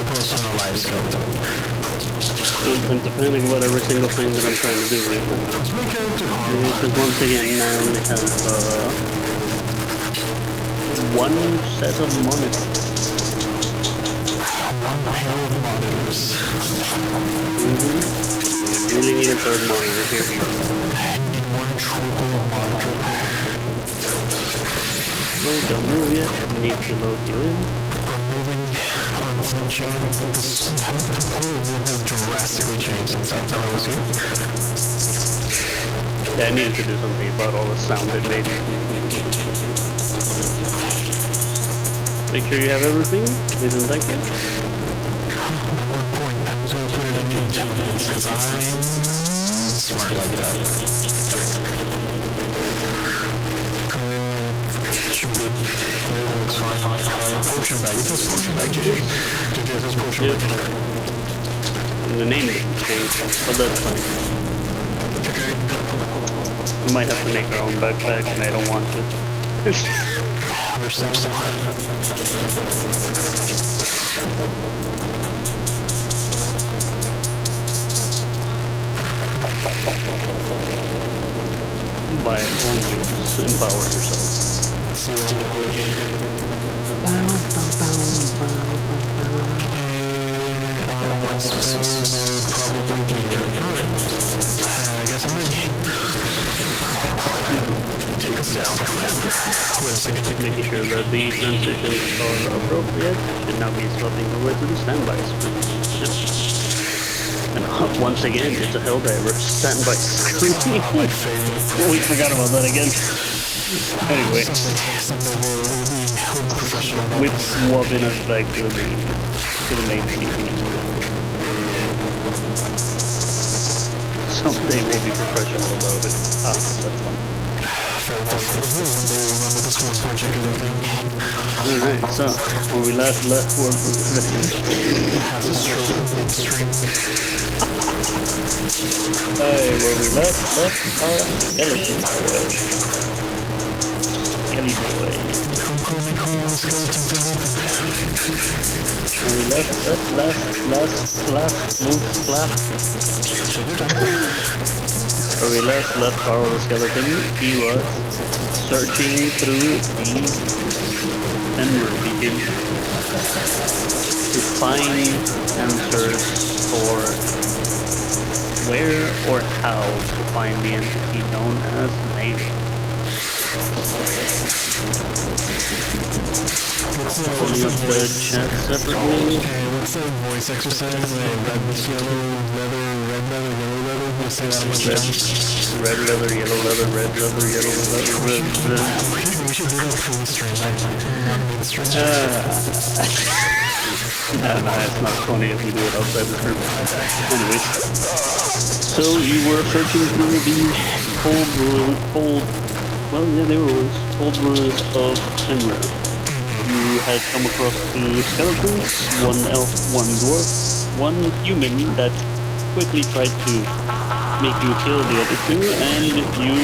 opposed to an alive skeleton. I'm depending on every single thing that I'm trying to do right now. Because once again, now we have one set of monitors. One pair of monitors. Really need a third monitor here. One triple monitor. No, don't move yet. Need to load you in. Moving unflinching. This has drastically changed since I thought I was here. Yeah, I needed to do something about all the sound it made. Make sure you have everything. Please and thank you. At what point I was going to put it in intelligence because I'm smart like that. Shoot it. Looks fine. Potion bag. It says potion bag. JJ says potion bag. The name didn't change, but that's fine. Okay. We might have to make our own backpack, and I don't want to. By all means, empower yourself. I guess I'm ready. Take us down. Wait a second. Making sure that the transitions are appropriate. Should now be swapping over to the standby screen. And once again, it's a Helldiver standby screen. We forgot about that again. Anyway, we're swapping us back to the main TV. Someday we'll be professional about it. Ah, that's fun. Alright, so when we last left where we left our skeleton boy. Skelly boy. When we last Where we last left Carl the skeleton, he was searching through the Enver beacon to find answers for where or how to find the entity known as Native. Only of the chat separately. Okay, what's that voice exercise? Red, yellow, leather, red leather, yellow leather? We'll say that a bunch of times. Red leather, yellow leather, red leather, yellow leather, red leather. We should do that pre-stream, not mid-stream. No, it's not funny if we do it outside the stream. Anyways. So you were searching through the old ruins of Enver. You had come across two skeletons, one elf, one dwarf, one human that quickly tried to make you kill the other two, and you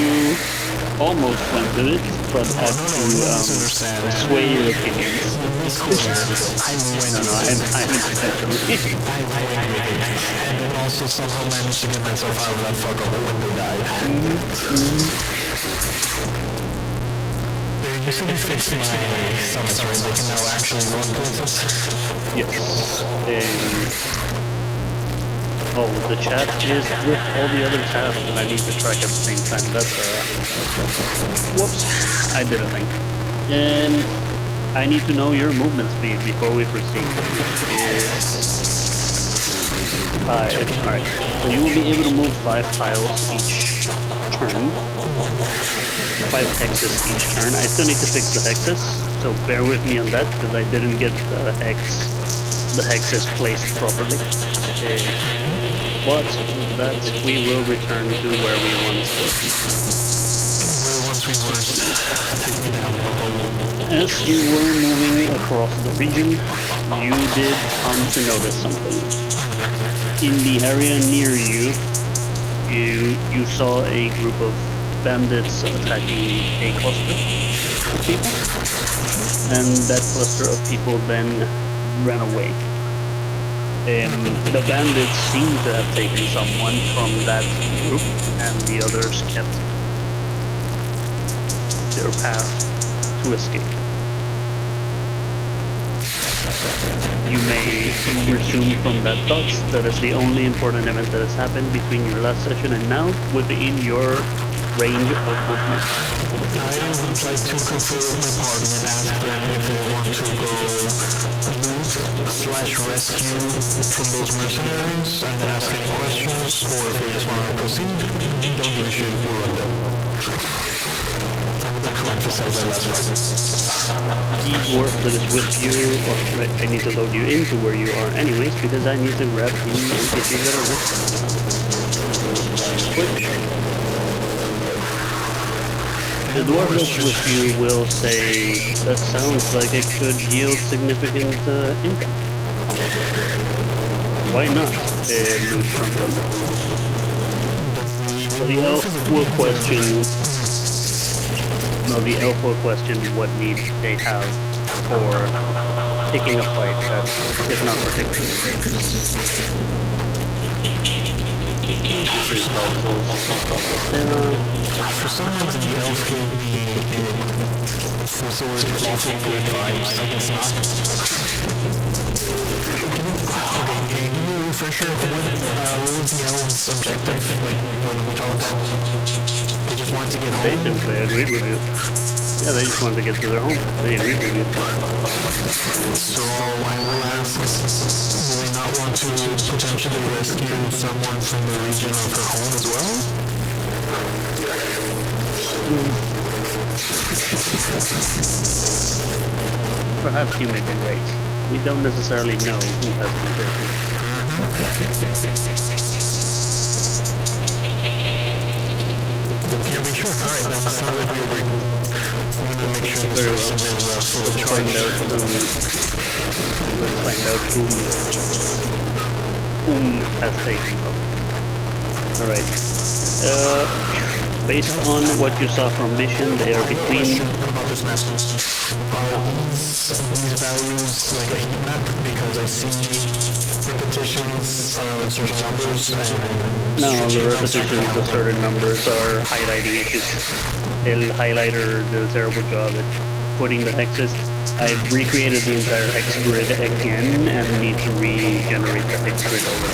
almost went with it, but had to sway your opinions. I'm intentionally. And also somehow managed to get myself out of that fuck up when they died. You said you fixed my summons, right? They can now actually run places? Yes. Oh, the chat is with all the other tabs that I need to track at the same time. That's whoops, I did a thing. And I need to know your movement speed before we proceed. It's 5. Alright. So you will be able to move 5 tiles each turn. 5 hexes each turn. I still need to fix the hexes, so bear with me on that because I didn't get the hexes placed properly. But that we will return to where we once were. As you were moving across the region, you did come to notice something. In the area near you, you saw a group of bandits attacking a cluster of people, and that cluster of people then ran away. The bandits seem to have taken someone from that group, and the others kept their path to escape. You may resume from that thought that is the only important event that has happened between your last session and now within your range of movement. I would like to confer with my party and ask them if they want to go loot/rescue from those mercenaries and ask any questions, or if they just want to proceed. Don't give a shit, we'll run them. I would like to emphasize that last part. The dwarf that is with you, or I need to load you into where you are anyways, because I need to grab the NPC that are with you. The dwarf that's with you will say, that sounds like it could yield significant income. Why not? Loot from them. The elf will question... No, the elf will question what need they have for picking a fight that is not particularly. For some reason, the elf gave me some sort of lawful good vibes. I guess not. Okay, give me a refresher. What was the elf's objective? Like, when we talked, they just wanted to get home. Basically, I agreed with you. Yeah, they just wanted to get to their home. They agreed with you. So I will ask, will they not want to potentially rescue someone from the region of her home as well? Perhaps you may be right. We don't necessarily know who has been taken. Can't be sure. Alright, that's not what we agree. I'm gonna make sure Very this well. person is full of Let's charge. find out whom has taken them. Alright. Based on what you saw from mission, they are between... About this map. These values, like a heat map, because I see repetitions of certain numbers and... No, the repetitions of certain numbers are highlighting issues. El highlighter did a terrible job at putting the hexes. I've recreated the entire hex grid again and need to regenerate the hex grid over.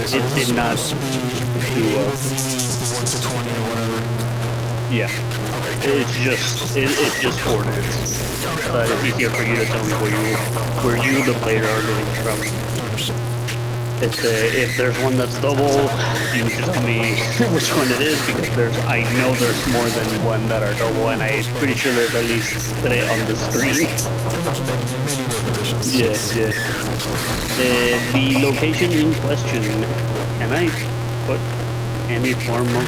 It did not do well. 1 to 20 or whatever. Yeah. It's just coordinates. It's easier for you to tell me where you the player are living from. It's if there's one that's double, you need to tell me which one it is, because I know there's more than one that are double, and I'm pretty sure there's at least 3 on the screen. Yeah. The location in question, can I put any form of...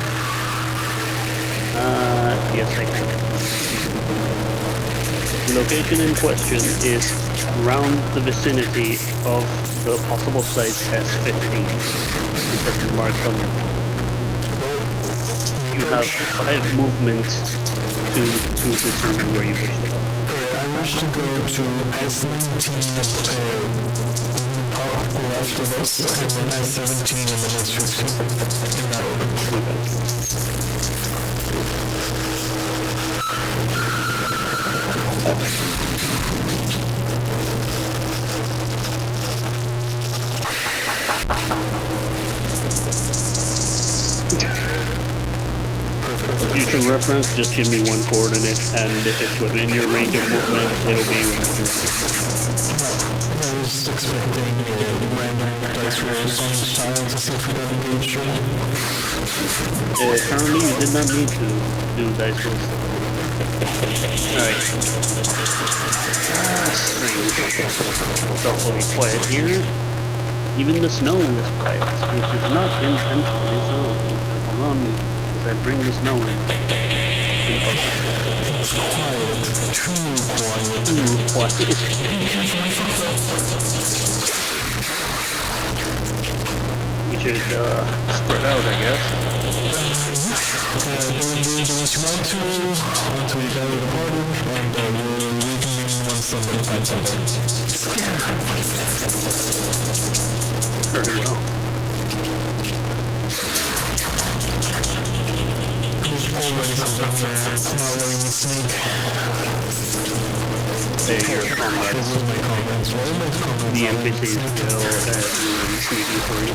yes I can. The location in question is around the vicinity of the possible sites as 15. Because you mark them. You have 5 movements to determine where you wish to go. I wish to go to S19 left of us, and then S17 in the next 15. In that order. For future reference, just give me one coordinate, and if it's within your range of movement, it'll be within your I was expecting random dice rolls on each tile to see if we got engaged. currently, you did not need to do dice rolls. Alright. Strange. It's awfully quiet here. Even the snow is quiet, which is not intentionally so. Hold on, as I bring the snow in. It's quiet. Too quiet. Too quiet. We should spread out, I guess. Do what you want to until you gather the party, and we'll reconvene once somebody find something. Very well. There's already something there. Not letting me sneak. There, your combat. This is my comments. What are my comments? The NPCs will sneaking for you.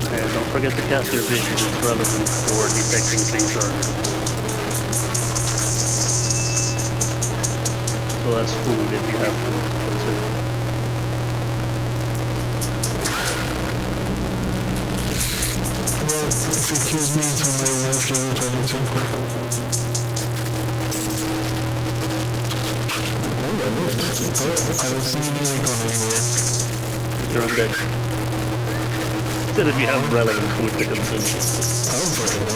Don't forget to cast your vision. It's relevant for detecting things earlier. So that's food if you have to consider. Well, if it kills me, it's on my left, you're returning to. I don't see any icon anywhere. You're undead. Instead if you have relevant food to consume. I don't fucking know.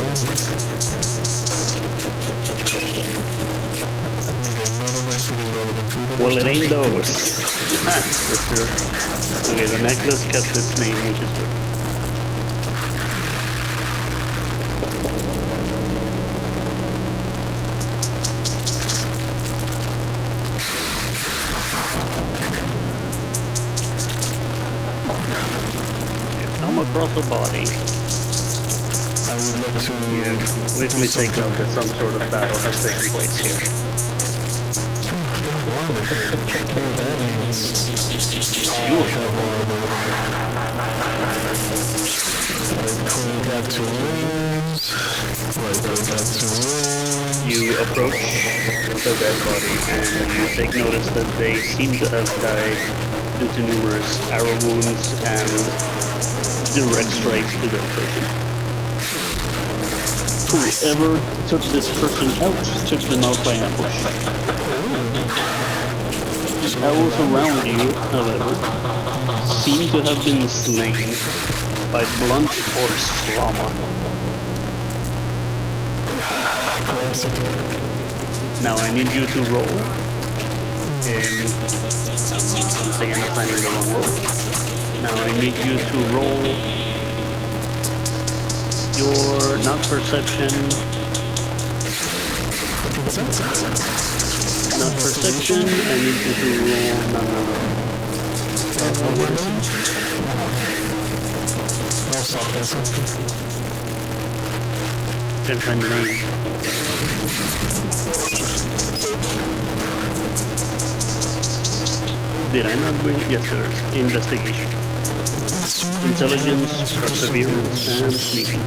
None of my food is relevant food. Well, it ain't those. That's for sure. Okay, the necklace kept its name, which is good. Across the body. I would like to... Let me take note that some sort of battle has taken place here. That means... You have armor. Right, back to rooms. Right, back to rooms. You approach the dead body and you take notice that they seem to have died due to numerous arrow wounds and direct strikes to their person. Whoever took this person out took them out by ambush. Arrows around you, however, seem to have been slain by blunt force trauma. Now I need you to roll. Once again, I'm finding the wrong roll. Now I need you to roll your, not perception, not perception, I need you to roll, no. Can't find the name. Did I not bring? Yes, sir. Investigation. Intelligence, perseverance, and sneaking.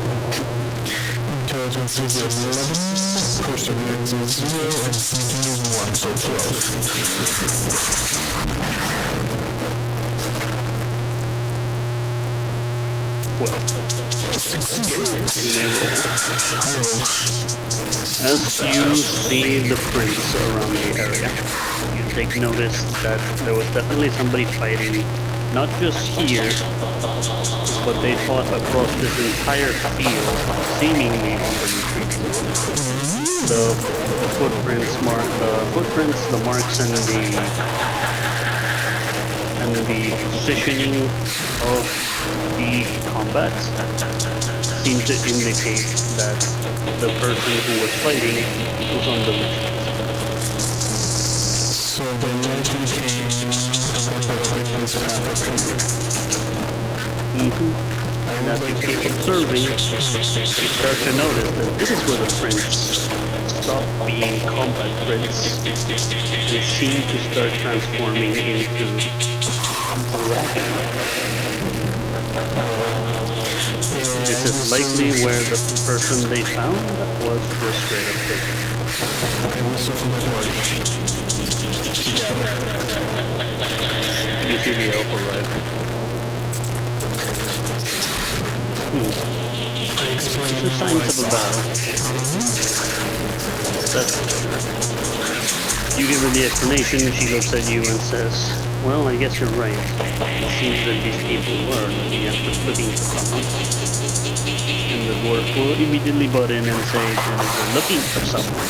Intelligence is 11, perseverance is 0, and sneaking is 1, so 12. Well, as you see the prints around the area, you take notice that there was definitely somebody fighting, not just here, but they fought across this entire field, seemingly on the retreat. The footprints, the marks, and the positioning of the combat seem to indicate that the person who was fighting was on the retreat. So they likely came in this path. And as you keep observing, you start to notice that this is where the prints stop being combat prints. They seem to start transforming into dragon. This is likely where the person they found was frustrated with. You see the elf arrive. These are signs of a battle. You give her the explanation, she looks at you and says, well, I guess you're right. It seems that these people were looking for someone. And the dwarf will immediately butt in and say that if they're looking for someone,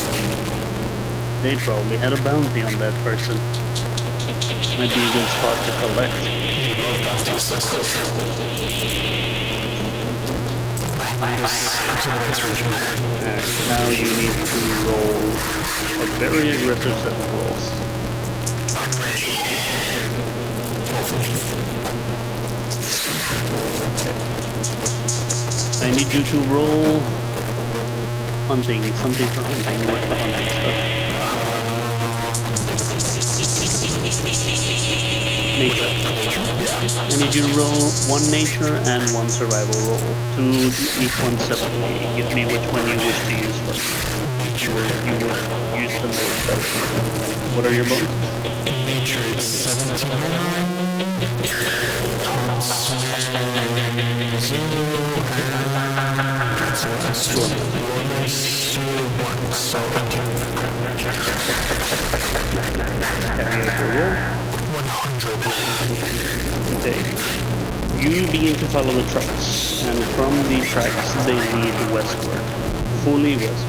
they probably had a bounty on that person. Might be a good spot to collect. Now you need to roll a very aggressive set of rolls. I need you to roll something for hunting, what the hunting stuff. Nature. I need you to roll one nature and one survival roll. To each one separately. Give me which one you wish to use first. You would use the most. What are your bones? Nature is 17. Okay. You begin to follow the tracks, and from the tracks they lead westward, fully westward.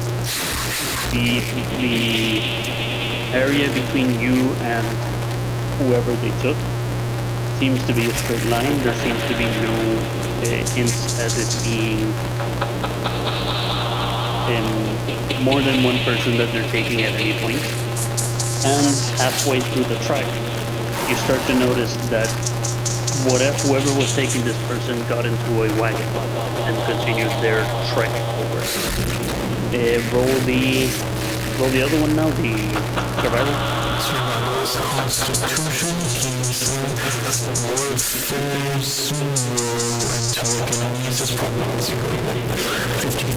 The area between you and whoever they took seems to be a straight line. There seems to be no hints at it being more than one person that they're taking at any point. And halfway through the track, you start to notice that whoever was taking this person got into a wagon and continued their trek over. Roll the other one now, the survival. Survival's constitution, and telekinesis is probably 15.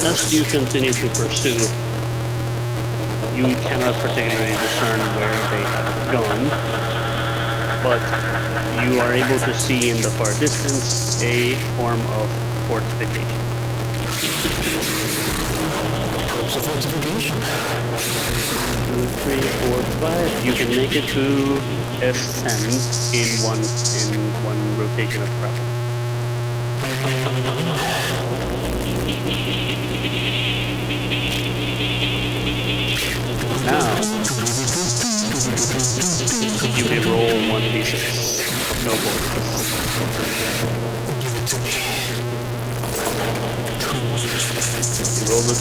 As you continue to pursue, you cannot particularly discern where they have gone, but you are able to see in the far distance a form of fortification. Fortification. 2, 3, 4, 5. You can make it to F10 in one rotation of travel. Now, you may roll 1d6. No bonus. You roll the 2.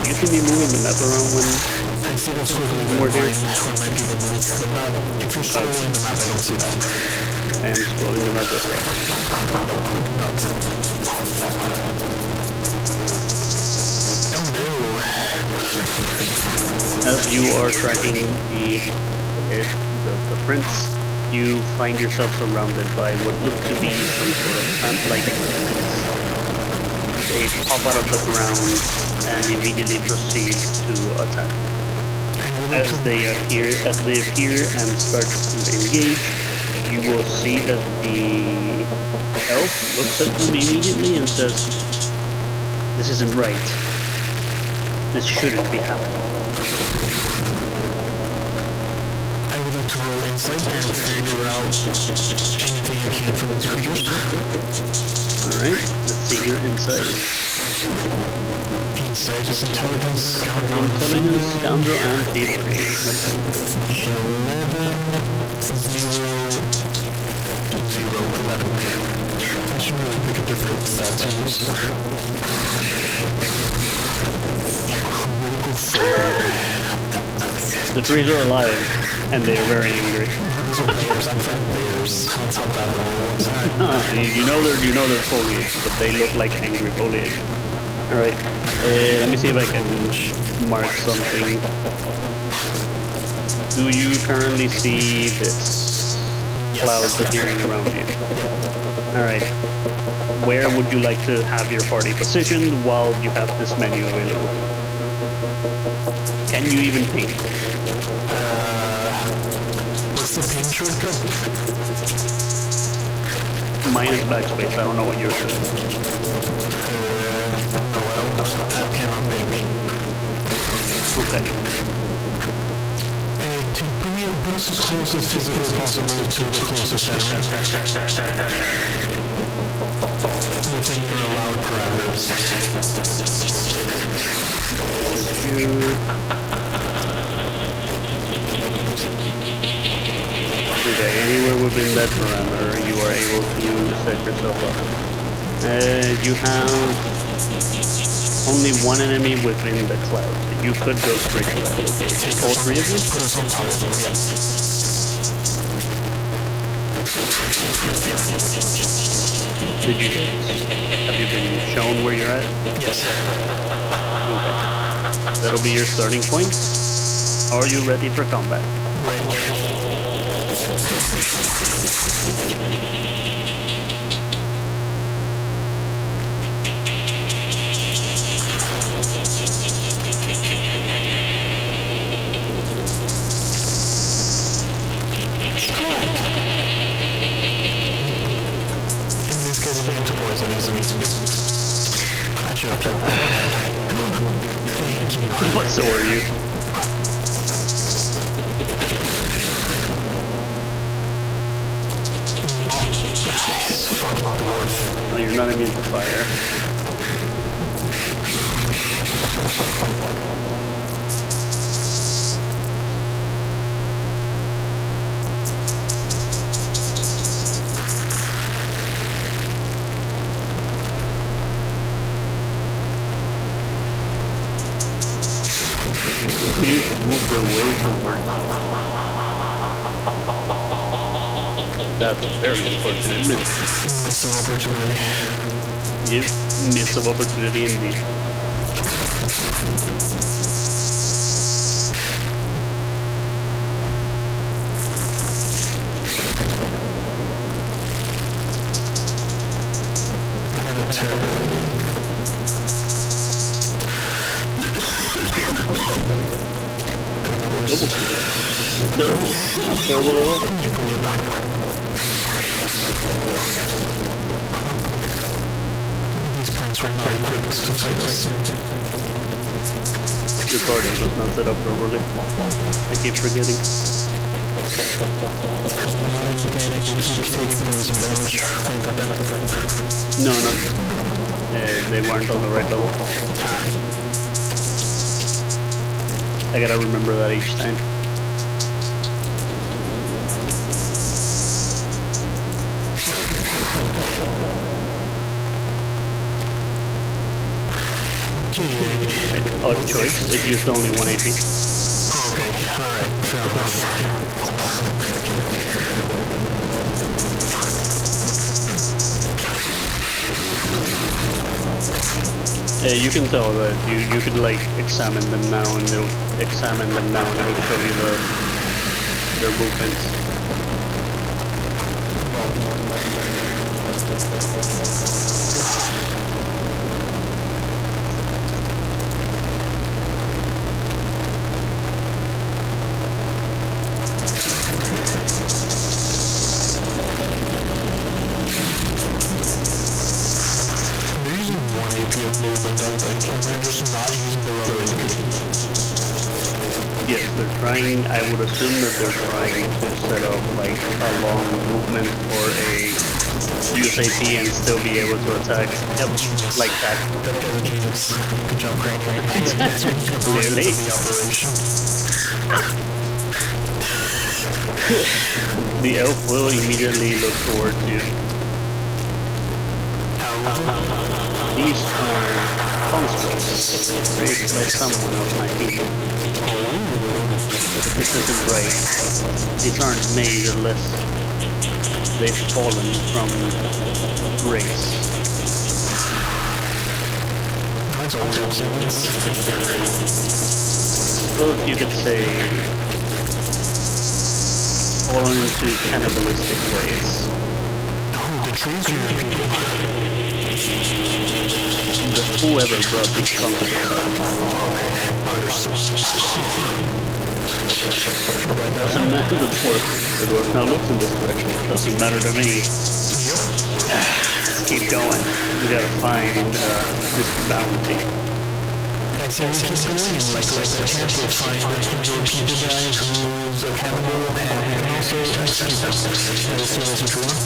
You can be moving the map around when we're here. If you're scrolling the map, I don't see that. I am scrolling the map as well. As you are tracking the prints, you find yourself surrounded by what look to be some sort of plant-like entities. They pop out of the ground and immediately proceed to attack. As they appear and start to engage, you will see that the elf looks at them immediately and says, "This isn't right. This shouldn't be happening." I would like to roll insight and figure out anything you can from these creatures. Alright, let's see your insight. Insight is intelligence, Intelligence, scoundrel, and thievery. 11, 0, 11. That should really make a difference. That's The trees are alive, and they are very angry. You know they're foliage, but they look like angry foliage. Alright, let me see if I can mark something. Do you currently see this clouds appearing around you? Alright, where would you like to have your party positioned while you have this menu available? Can you even paint? What's the paint shortcut? Minus backspace, I don't know what yours is. Okay. Okay. To put close as physically possible to the closest enemy. Within your allowed parameters. Okay, anywhere within that parameter, you are able to set yourself up. You have only one enemy within the cloud. You could go straight to that location. All three of you? Put us on top of them, yes. Have you been shown where you're at? Yes. Okay. That'll be your starting point. Are you ready for combat? What, so are you? No, you're not immune to fire. You moved away from her. That's a very unfortunate miss. Miss of opportunity. Yes, miss of opportunity indeed. Terrible at all. These plants are not equipped to fight us. Your party was not set up properly. I keep forgetting. No. They weren't on the right level. I gotta remember that each time. Odd choice, it used only 1 AP. Okay, alright, fair enough. You can tell that you could like examine them now and it'll show you their movements. Yes, they're trying, I would assume that they're trying to set up like a long movement or a use AP and still be able to attack. Yep, like that. Good job, Craig. Clearly. The elf will immediately look towards you. These are constructs created by someone of my people. But this isn't right. These aren't made unless they've fallen from grace. Well, you could say fallen into cannibalistic ways. The trees are Whoever brought these constructs. Doesn't matter the dwarf. The dwarf now looks in this direction. Doesn't matter to me. Let's keep going. We gotta find this bounty. I say we keep going and like the camp will find your people guy who's accountable and also execute them. That's what you want.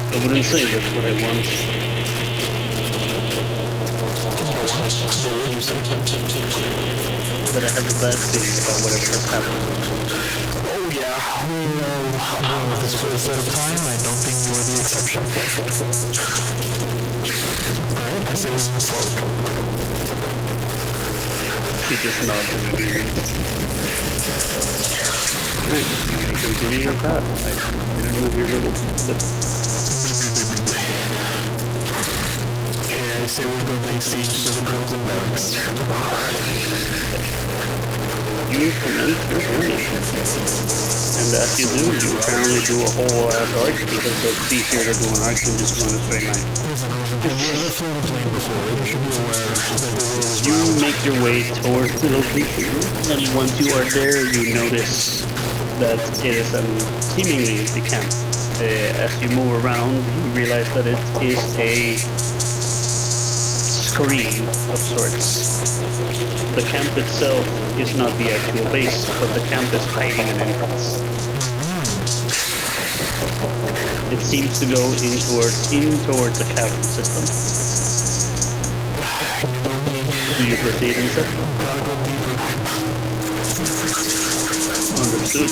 I wouldn't say that's what I want. But I have a bad feeling about whatever has happened. Oh yeah, well, this for a set of time, I don't think you are the exception. Alright, I say we move forward. She just nodded and agreed. Alright, you continue your path. I didn't move your little foot. I say we go lay siege to the girls and barracks. You commence your journey. And as you do, you apparently do a whole ass arc because the thief here to do an arc can just run a straight line. You make your way towards the location, and once you are there, you notice that it is seemingly the camp. As you move around, you realize that it is a screen of sorts. The camp itself is not the actual base, but the camp is hiding an entrance. It seems to go in towards a cavern system. Do you proceed inside? Understood.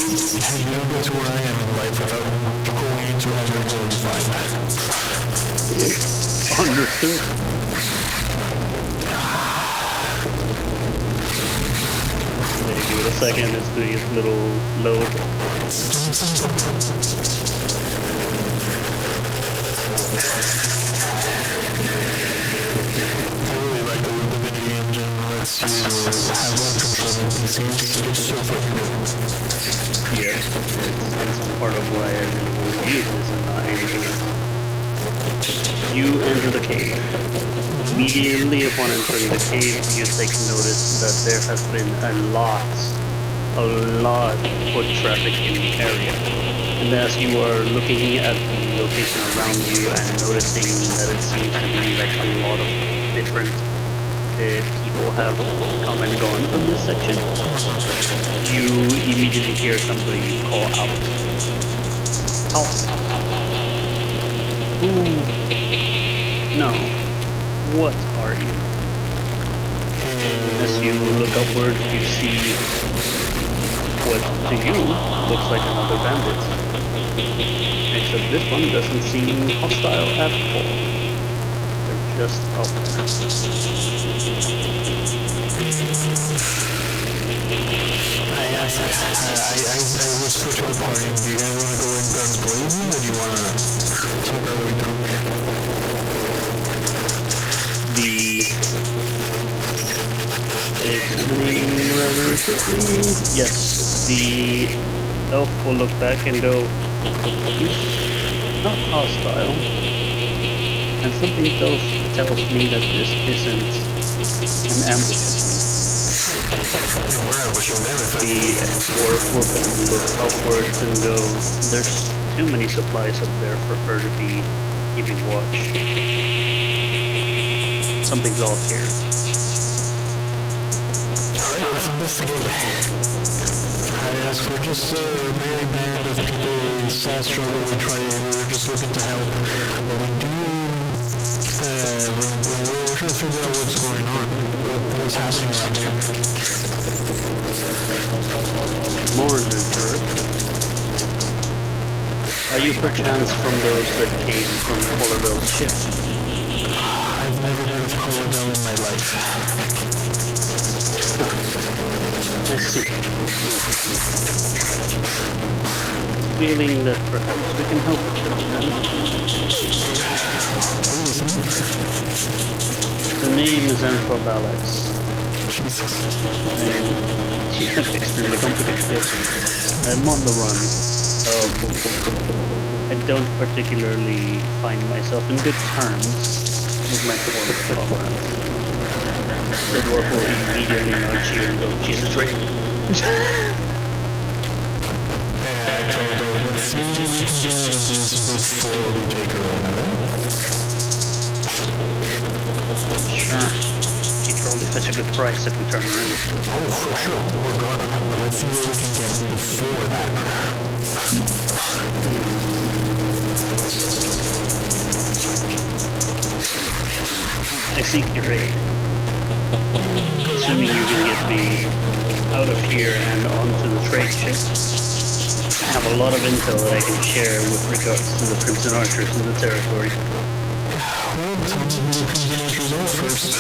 You know that's where I am in life without going into a Understood. Give it a second, it's doing its little load. I really like the Divinity engine. Lets you have one control of NPCs. It's so fucking good. Yeah, it's part of why I really want to use this and not anything else. You enter the cave. Immediately upon entering the cave, you take notice that there has been a lot of foot traffic in the area. And as you are looking at the location around you and noticing that it seems to be like a lot of different people have come and gone from this section, you immediately hear somebody call out. Help! Ooh. No. What are you? As you look upward, you see what to you looks like another bandit. Except this one doesn't seem hostile at all. They're just out there. I will switch to the party. Do you guys want to go in guns blazing, or do you want to talk our way through? Yes, the elf will look back and go, not hostile. And something tells me that this isn't an ambush. The dwarf will then look upwards and go, there's too many supplies up there for her to be keeping watch. Something's off here. Let's investigate. I ask for just a merry band of people in sad struggle. We're just looking to help. But we do, we're trying to figure out what's going on. What's happening around here. More than sure. Are you perchance from those that came from Colordo's ship? I've never heard of Colordo in my life. I see. Feeling that perhaps we can help them. The name is Belluc. And extremely complicated. I'm on the run. I don't particularly find myself in good terms with my dwarf comrades. The dwarf will immediately nudge you and go, Jesus, right? I told her, let's see if we can do this before we take her over. price if we turn her in. Oh, for sure. We're gonna. Let's see what we can get before that. I seek your aid. Assuming you can get me out of here and onto the trade ship. I have a lot of intel that I can share with regards to the Crimson Archers in the territory. Well, tell me who the Crimson Archers are first.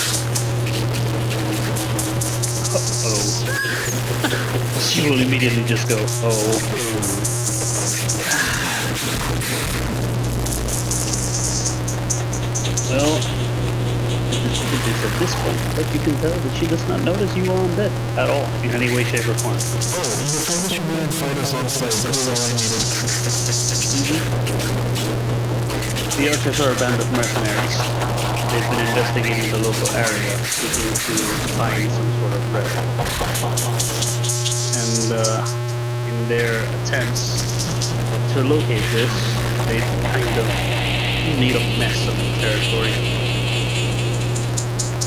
Uh-oh. She will immediately just go, oh. Well, it is at this point that you can tell that she does not notice you are on deck at all, in any way, shape, or form. Oh, the fact that you didn't fight us on site, that was all I needed. The Archers are a band of mercenaries. They've been investigating the local area, looking to find some sort of treasure. And in their attempts to locate this, they kind of made a mess of the territory.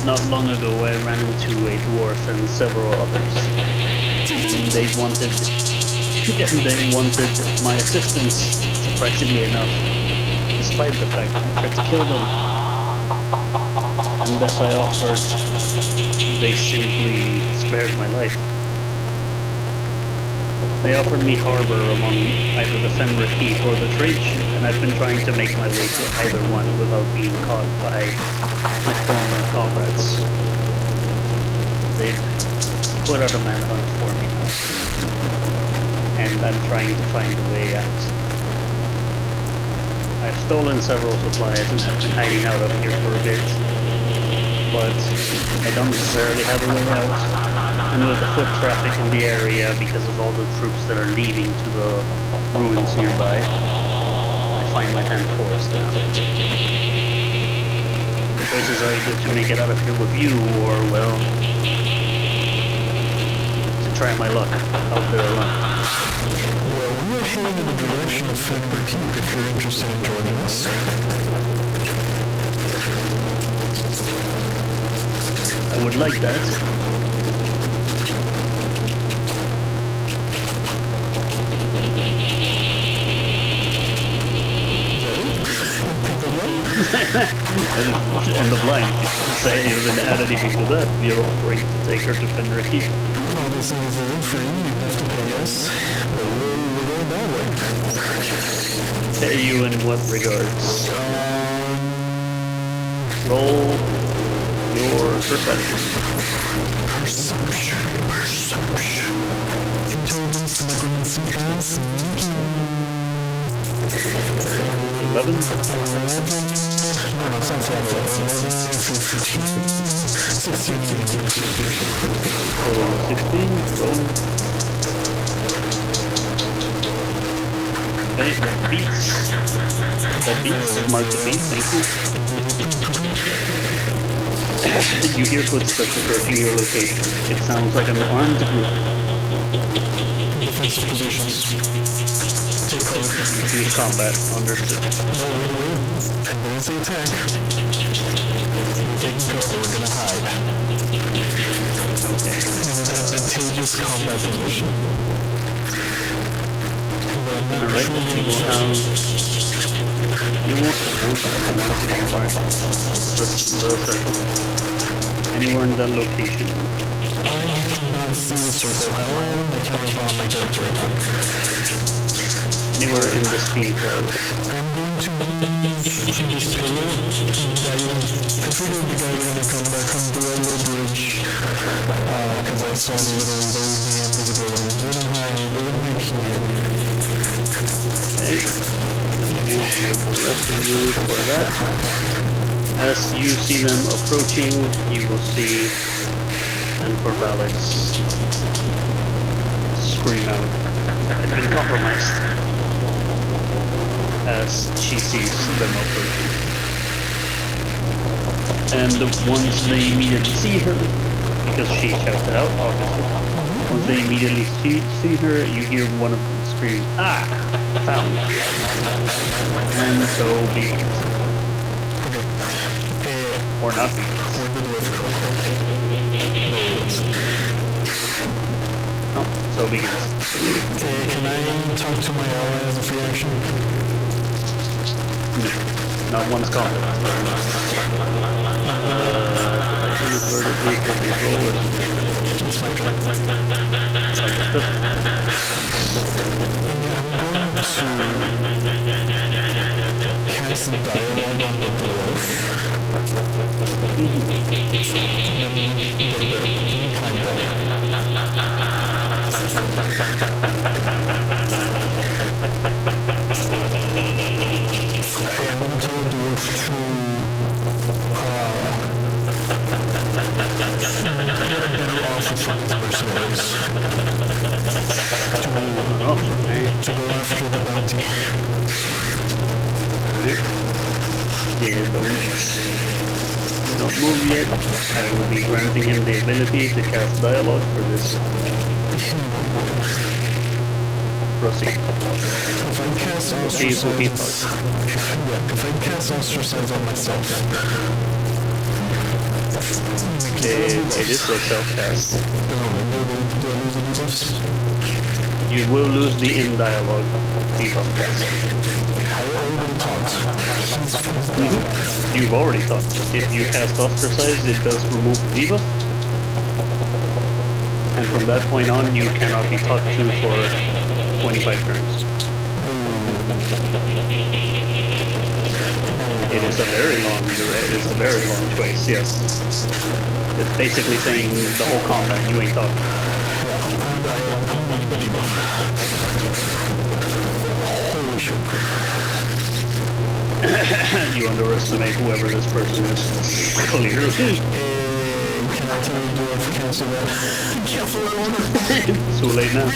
Not long ago, I ran into a dwarf and several others. And they wanted my assistance, surprisingly enough, despite the fact that I tried to kill them. And as I offered, they simply spared my life. They offered me harbor among either the Fenrir Keep or the trade ship, and I've been trying to make my way to either one without being caught by my former comrades. They've put out a manhunt for me now, and I'm trying to find a way out. I've stolen several supplies and have been hiding out of here for a bit, but I don't necessarily have a way out. And with the foot traffic in the area, because of all the troops that are leaving to the ruins nearby, I find my hand forced now. The choices are either to make it out of here with you, or, well, to try my luck out there alone. Well, we are heading in the direction of Fenrir Keep if you're interested in joining us. I would like that. On the blind, say you didn't add anything to that, you're offering to take her to Fenrir Keep. Well, this is a room for you, you have to pay us, but we're going that way. Pay you in what regards? Roll your perception. Perception. Intelligence, necromancy class. 11? No, it's not 16. 16? Roll. Okay, that beats. Mark the beat, thank you. You hear footsteps approaching your location. It sounds like an armed group. Defensive positions. Take cover. Choose combat, understood. Advance the attack. Taking cover, we're gonna hide. Okay. In an advantageous combat position. Alright, you will have... Anywhere in that location. I cannot see the circle. However, I can revolve my character right now. Anywhere in this field. I'm going to use this pillar. Consider the guy gonna come back from below the bridge. Because I saw the little load the invisibility. Little high here. Okay. For that. As you see them approaching, you will see and for Belluc scream out, "I've been compromised," as she sees them approaching. And once they immediately see her, because she shouts it out, obviously, once they immediately see her, you hear one of them scream, "Ah! Found!" And so be it. Or not. Oh, so begins. Okay, can I talk to my ally as a free action? No, not one's combat. Inverted vehicle control. It's my turn. Understood. Cast a dialogue on the dwarf. To go after the bounty. Not move yet. I will be granting him the ability to cast dialogue for this. Proceed. If I cast ostracize, if I cast ostracize on myself, it is a self-cast. do I lose the debuffs? You will lose the in-dialogue debuff cast. I already talked. You've already thought. If you cast ostracize, it does remove the debuff. And from that point on, you cannot be talked to for 25 turns. It is a very long choice, yes. It's basically saying the whole combat, you ain't talking. You underestimate whoever this person is. Clearly. Can I tell you to cancel that? Cancel that one? Too late now.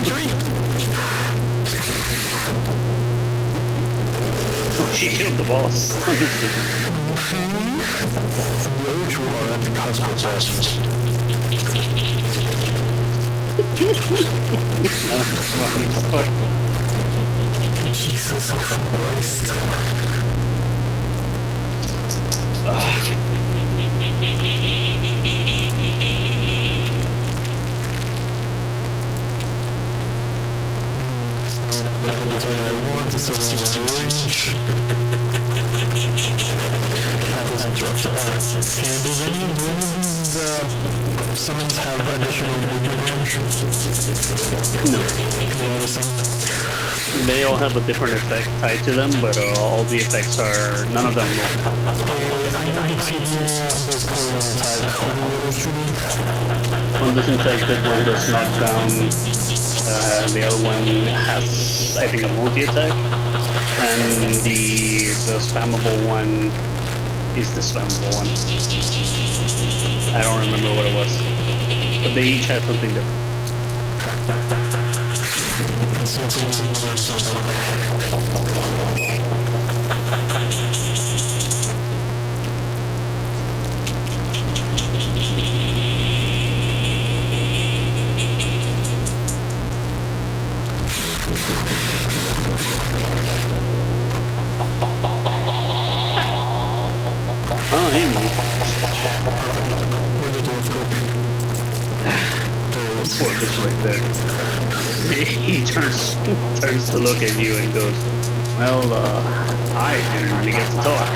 Oh, she killed the boss. The other two are at the cusp of bosses. Jesus Christ. Summons have additional movement range? No. They all have a different effect tied to them, but all the effects are, none of them move. One does infected, one does knockdown, the other one has, I think, a multi-attack, and the spammable one is the spammable one. I don't remember what it was, but they each have something different. Oh, hey, poor bitch right there. He turns to look at you and goes, well, I didn't really get to talk.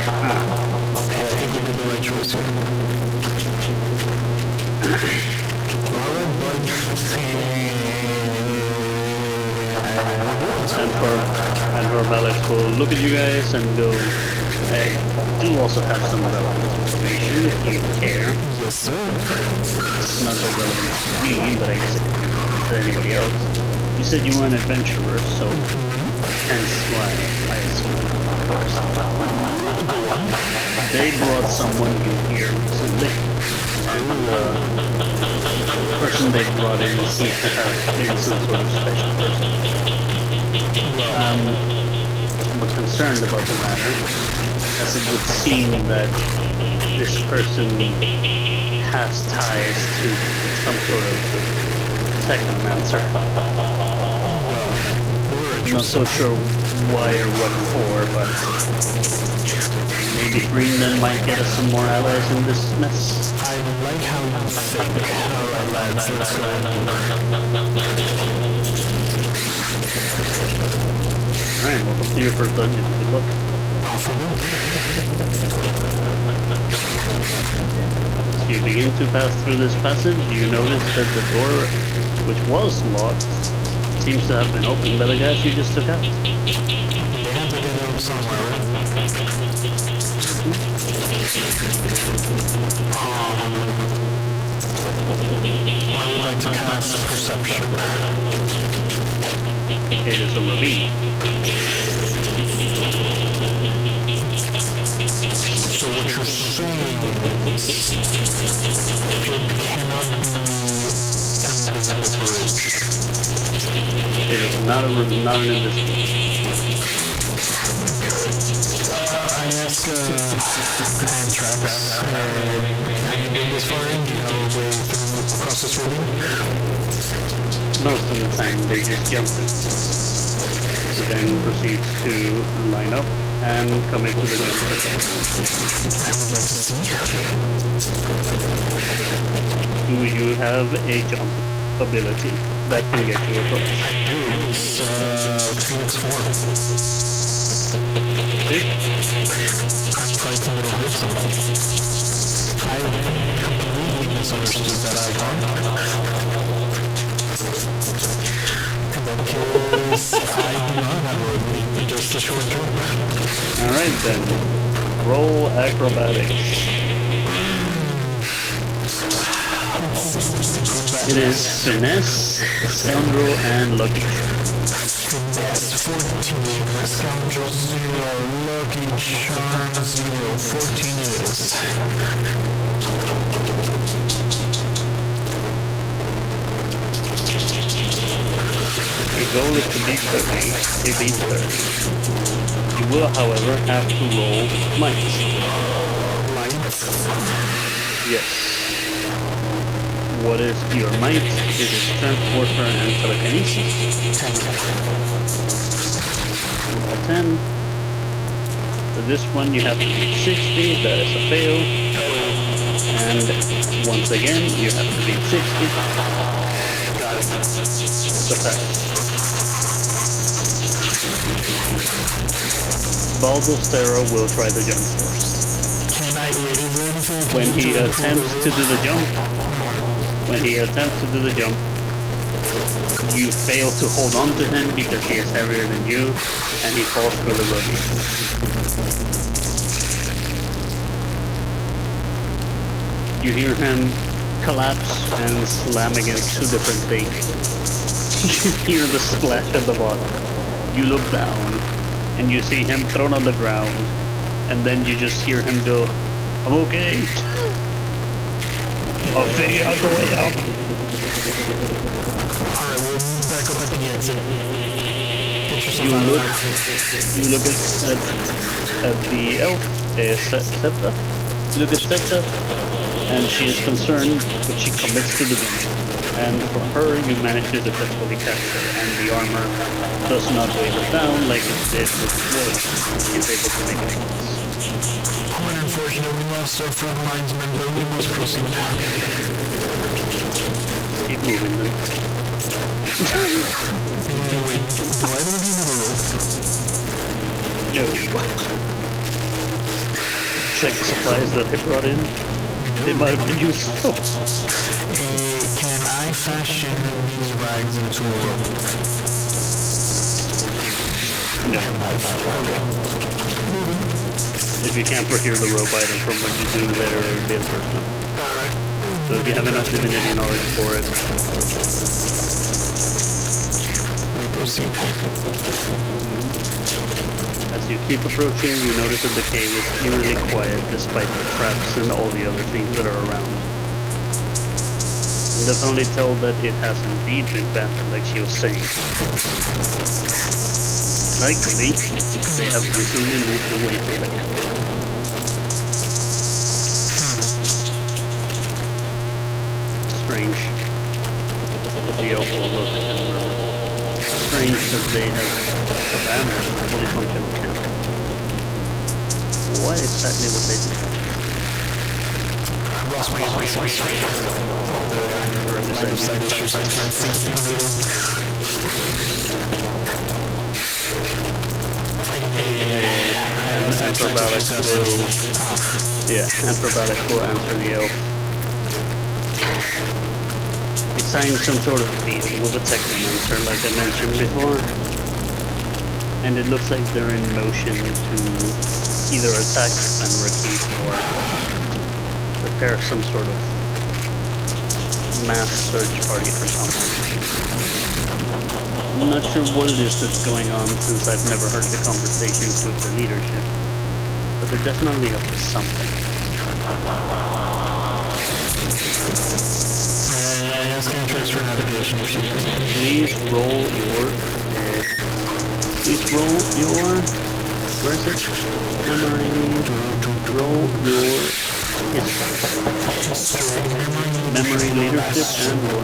And her Belluc will look at you guys and go, hey, I do also have some relevant information if you care. Yes, sir. It's not so relevant to me, but I guess it could be to anybody else. You said you were an adventurer, so hence why I assumed. They brought someone in here recently, and the person they brought in seems to have been some sort of special person. I'm concerned about the matter, as it would seem that this person has ties to some sort of technomancer. We're not so sure why or what for, but maybe Greenland might get us some more allies in this mess. I like how you think. Alright, lads, let's go. Alright, welcome to your first dungeon. Good luck. As you begin to pass through this passage, you notice that the door, which was locked, seems to have been opened by the guys you just took out. They have to get out somewhere, right? I would like to cast perception. Okay, there's a ravine. So what you're saying is it cannot be under the bridge. It is not an invisible. I ask Anthrax, have you been this far in? Do you have a way through across this ravine? Most of the time they just jump in. So then proceeds to line up and come into the jump. I would like to see. Do you have a jump ability that can get you across? I do. It's Phoenix form. See? I'm fighting little bits of it. I completely misunderstood that icon. In that case, I do not have a just a short jump. Alright then. Roll acrobatics. It is finesse, scoundrel, and lucky. Finesse 14, scoundrel 0, lucky charm 0, 14 it is. Your goal is to beat 30. You beat 30. You will, however, have to roll might. Yes. What is your might? It is strength, warfare, and telekinesis. 10. For this one, you have to beat 60. That is a fail. And once again, you have to beat 60. It's a pass. Baldostero will try the jump first. When he attempts to do the jump, you fail to hold on to him because he is heavier than you, and he falls through the ravine. You hear him collapse and slam against two different things. You hear the splash at the bottom. You look down, and you see him thrown on the ground, and then you just hear him go, "I'm okay. I'll figure out the way out." Alright, we'll move back up at the exit. You look at the elf, Septa. You look at Septa, and she is concerned, but she commits to the mission. And for her, you manage to successfully capture, and the armor does not weigh her down like it did with the wood. She's able to make it. Unfortunately, we lost our front linesman, but we must proceed. Keep moving then. Wait, do I have another rope? No. Check the supplies that they brought in. They might have been useful. Can I fashion these rags into a rope? No. If you can't procure the rope item from what you do later, it would be a first one. So if you have enough divinity knowledge for it. Proceed. As you keep approaching, you notice that the cave is eerily quiet despite the traps and all the other things that are around. You can definitely tell that it has indeed been battered, like she was saying. Likely, they have recently moved away from the camp. Strange. The elf will look at her. Strange strange that they have abandoned a fully functional camp. What exactly would they do? Anthroballic will answer the elf. Assign some sort of deal with a technomancer like I mentioned before. And it looks like they're in motion to either attack Belluc or prepare some sort of mass search party for something. I'm not sure what it is that's going on since I've never heard the conversations with the leadership. But they're definitely up to something. Transfer navigation. Please roll your... where is it? Roll your history. Memory, leadership, and war.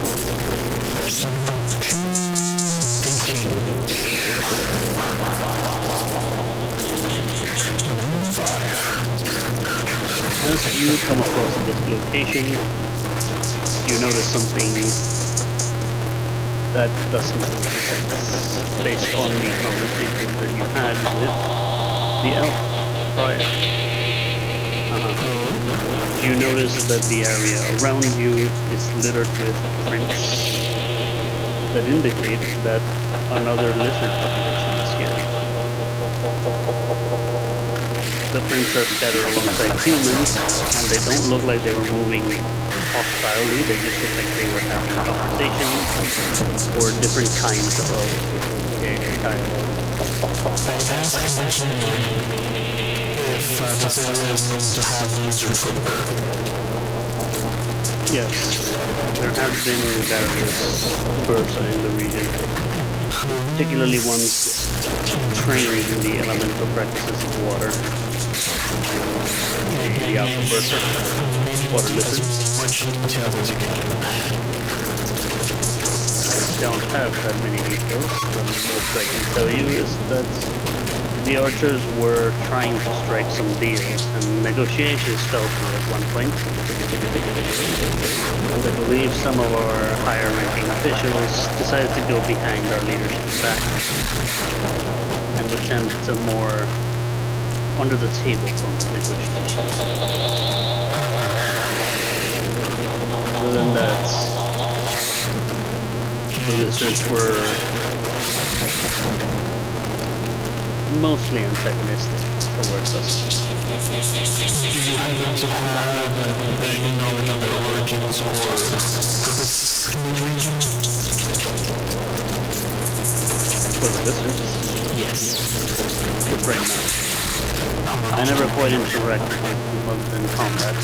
As you come across this location, you notice something that doesn't make sense based on the conversation that you had with the elf prior. You notice that the area around you is littered with prints that indicate that another lizard population is here. The prints are scattered alongside humans, and they don't look like they were moving hostilely, they just look like they were having conversations or different kinds of dialogue. Yes, there have been various birds in the region, particularly ones trained in the elemental practices of water. The outburster, water lizards. I don't have that many details, but most I can tell you is that the archers were trying to strike some deals, and negotiations fell through at one point. And I believe some of our higher-ranking officials decided to go behind our leadership's back and attempt a more under-the-table form of negotiations. Other than that, the lizards were mostly antagonistic towards us. Do you happen to have any knowledge of their origins or purpose in the region? For the lizards? Yes. Good brain now. I never quite interacted with them in combat.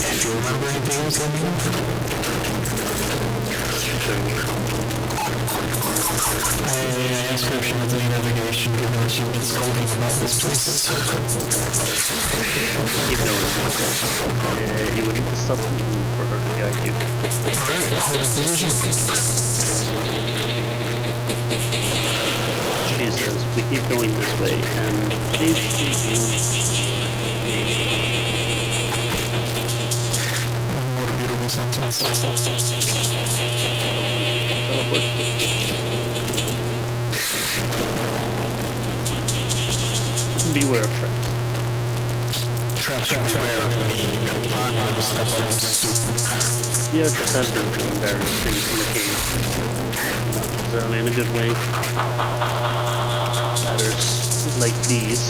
Do you remember anything else let me know? I asked her if she has any navigation given that she's been scolding about this place. Keep going. You would need to stop for her to guide you. Alright, hold the position. She says, we keep going this way, and please What a beautiful sentence. beware of traps. Traps beware of me. I'm not a step on stupid. The archers have been doing various things in the cave. Not necessarily in a good way. Ladders like these,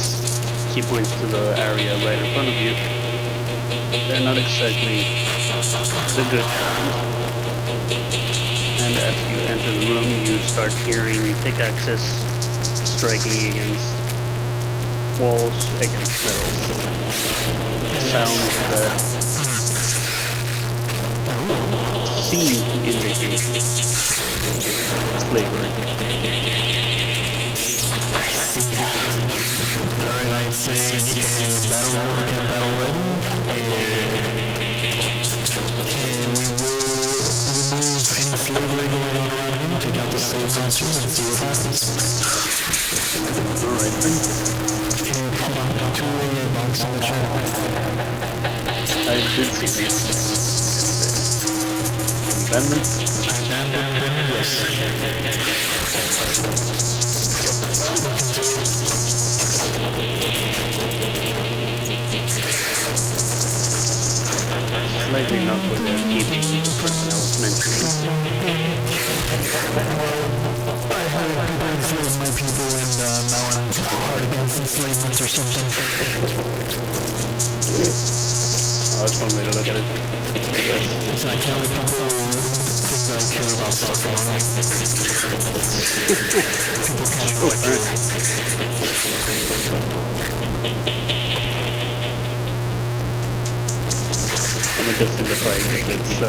she points to the area right in front of you. They're not exactly the good kind. And as you enter the room, you start hearing pickaxes striking against walls, against metal. Sounds that seem to indicate slavery. Alright, I'd say battle ready. monsters and see what happens. Alright then. Here, come on, 2 box in the chat. I did see that. Abandoned? Abandoned, yes. Slightly not what they're keeping the person I was mentioning. I had people enslave my people and now I'm hard against enslavement or something. Oh, that's one way to look at it. It's like how the people think that I care about stuff wrong. People can't go like that. I'm adjusting the fight because it's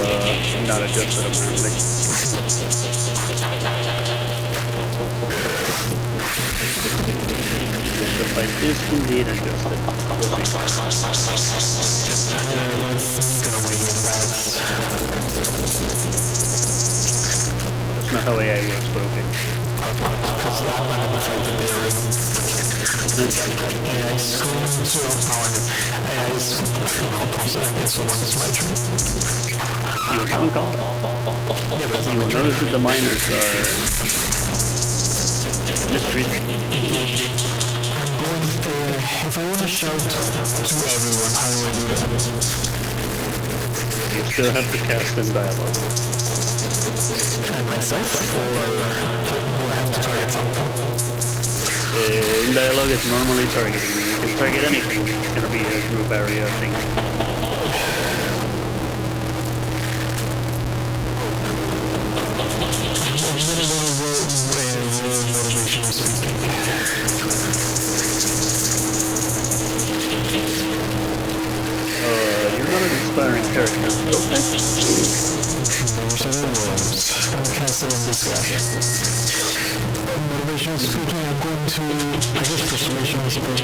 not adjusted apparently. The fight is indeed adjusted. That's not how AI works, but okay. AI is going to overpower. AI is so one is my turn. You haven't called? Yeah, but You will notice that the miners are mistreated. If I want to shout to everyone, how do I do that? You still have to cast in dialogue. And myself? Or do I have to target something? In dialogue, it's normally targeting. You can target anything. It's gonna be a group area thing. Motivational speaking. You're not an inspiring character. Okay. Those are the words. I'm casting in this guy. Motivational speaking, I'm going to, I guess, persuasion, I suppose.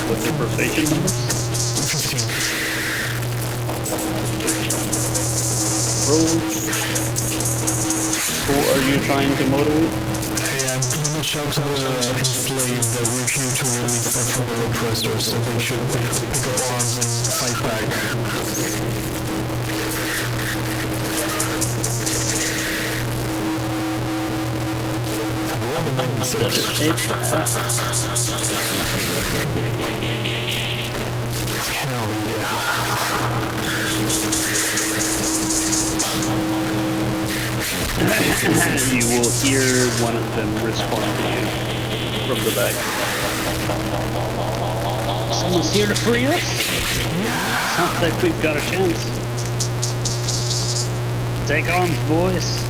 What's your persuasion number? 15. Roll. Who are you trying to motivate? I'm going to shout to the enslaved that we're here to release them from their oppressors, so they should pick up arms and fight back. Hell yeah. You will hear one of them respond to you from the back. Someone's here to free us? Sounds like we've got a chance. Take arms, boys.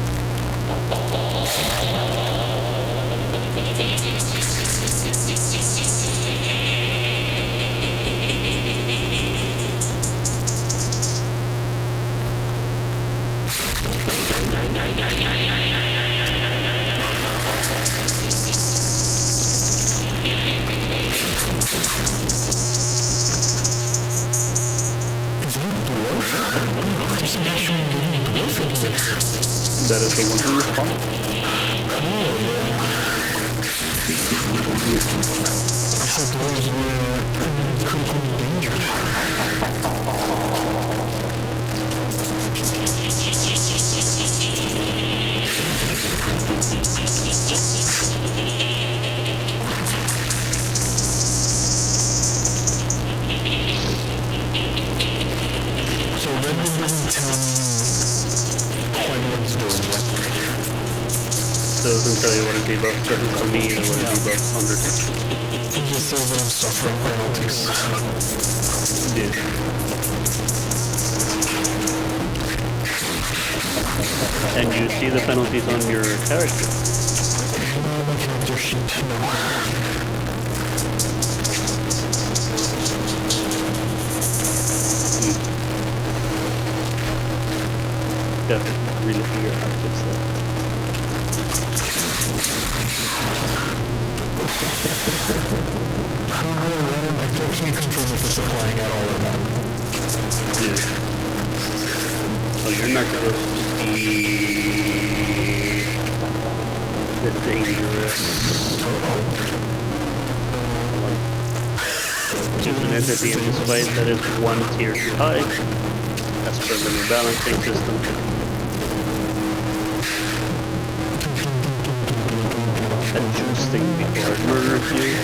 That is the one who responds. I thought those were critically endangered. So Redmond doesn't tell me quite what he's doing yet. Doesn't tell you what a debuff doesn't tell me either what a debuff undertakes. He just says that I'm suffering penalties. Yeah. And you see the penalties on your character? My character sheet, no. Definitely really figure out how to fix that. I don't know, I can't confirm if it's applying at all or not. Yeah. So you're not supposed to be the dangerous. Choose an entity in this fight that is one tier too high, as per the new balancing system. Adjusting before I murder you.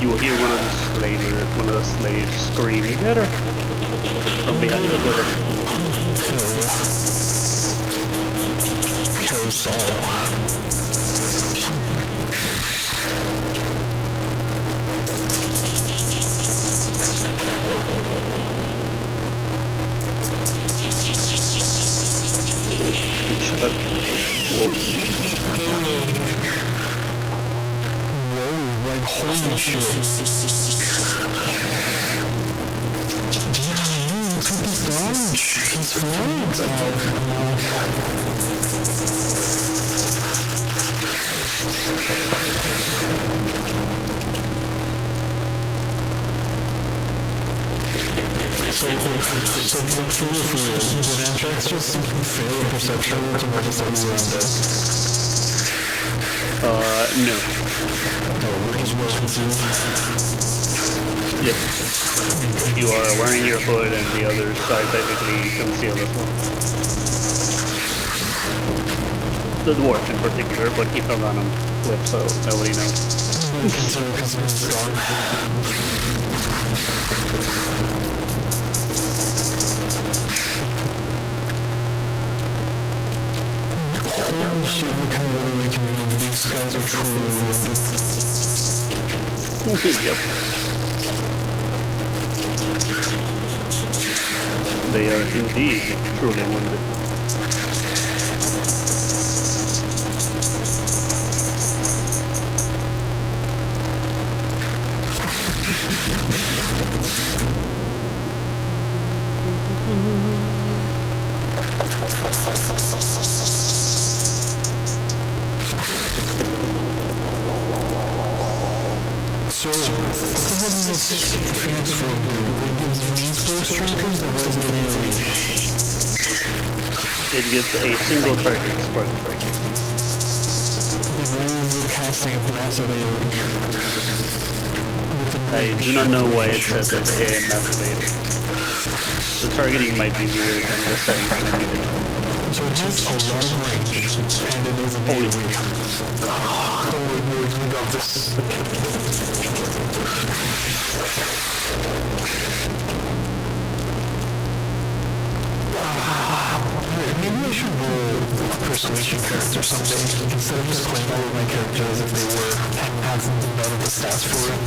You will hear one of the slaves scream, "Get her!" from behind the door. Kill Saul. Holy shit. He's flagged. So for real, did Anthrax just fail a perception to notice that we were on this? No. We're just well concealed. Yep. You are wearing your hood and the other side technically concealed as well. The dwarf in particular, but he fell on him with, so nobody knows. Because he's gone. Holy shit, look how literally convenient these guys are truly wounded. Yep. They are indeed truly wounded. So, what the hell is this transfer blue? It gives these four strikers or what is it really? It gives a single target spark strike. The rules of casting a massive AoE. I do not know why it says it's a massive AoE. The targeting might be weird and the settings might be different. So it has a lot of range, and it is an AoE. Holy moly, we got this. Maybe I should roll a persuasion character someday, instead of just playing all of my characters as if they were, and have none of the stats for it.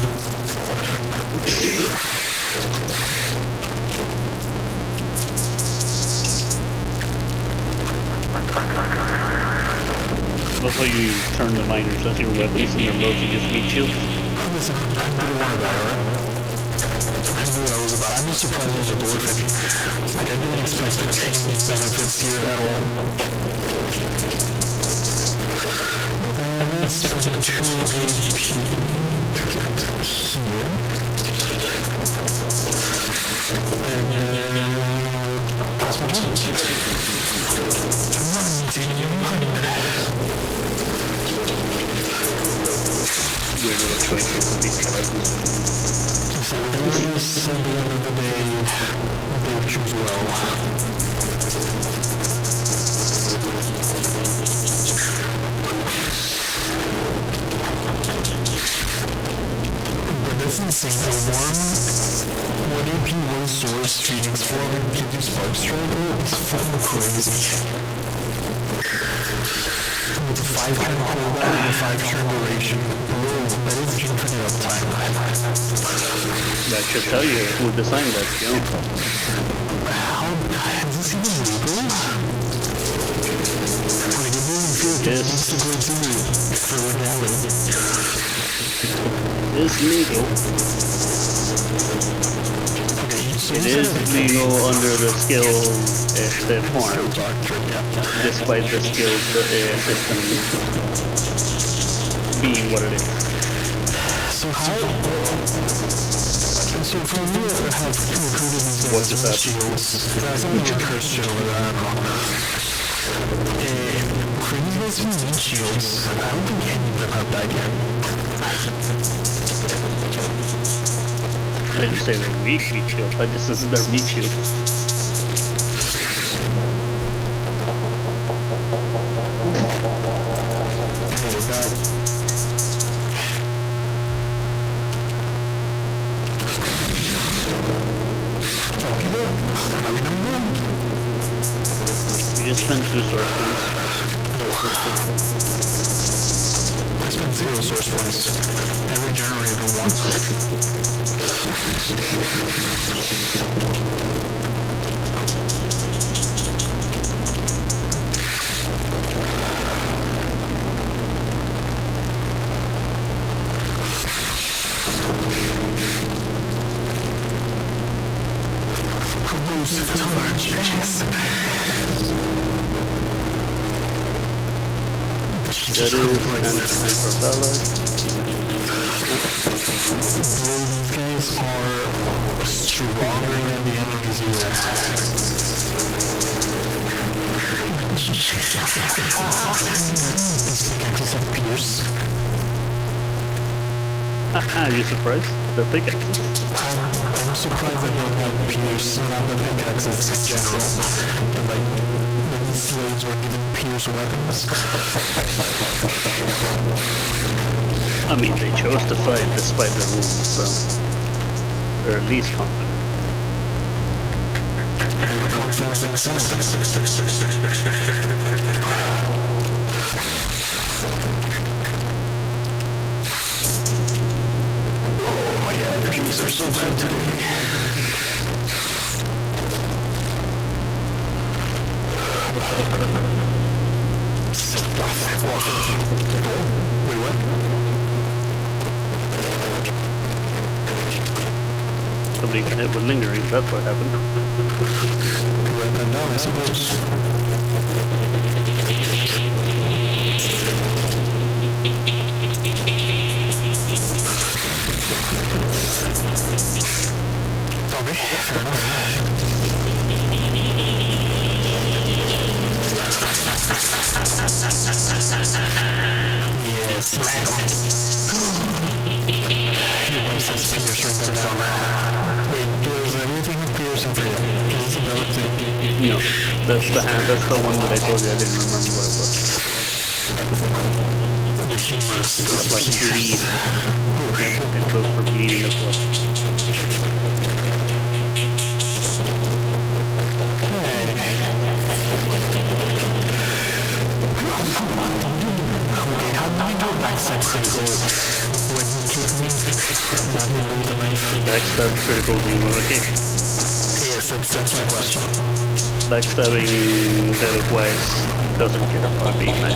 That's how you turn the miners as your weapons and their loads, you just meat shields. Listen, I didn't want to die, alright? I knew what I was about. I'm just surprised there's a dwarf in here. Like, I didn't expect any benefits here at all. That's for 2 HP here. And that's my turn. Weird little choices of these characters. So at the end of the day, they choose well. But that's insane. One AP one source Phoenix form and can do Spark Strike. It's fucking crazy. With a 5-turn cooldown and a 5-turn duration. That is infinite uptime. That should tell you who designed that, you know. How is this even legal? Like, it really feels like it's a great theory for legality. It's legal. Okay, It is legal under the skill form, despite the skill system being what it is. So how? So for me, I have recruited these What is that? shields. That's a curse shield, I don't know. Creating these meat shields, I don't think any of them have died yet. I didn't say they're weak meat shield, I just said they're meat shield. You just spent 2 source points. I spent 0 source points. I regenerated 1. That is and for Belluc. These guys are stronger than the enemies you have. These pickaxes have pierce. Are you surprised? The pickaxes? I'm surprised that they have pierce, not the pickaxes in general. But like, the slaves were given pierce weapons. I mean, they chose to fight despite their wounds, so they're at least confident. Oh yeah, the keys are so bad today. Wait, what? Somebody got hit with lingering, that's what happened. Write that down, I suppose. Okay, fair enough. Yes, man. He wants his pierce right there down. Wait, does everything have pierce in for you? Is this another thing? No, that's the hand, that's the one that I told you I didn't remember what it was. It's like bleed. It goes for bleeding as well. Backstab critical beam, okay. Yes, that's my question. Backstabbing Belluc wise doesn't care about being nice.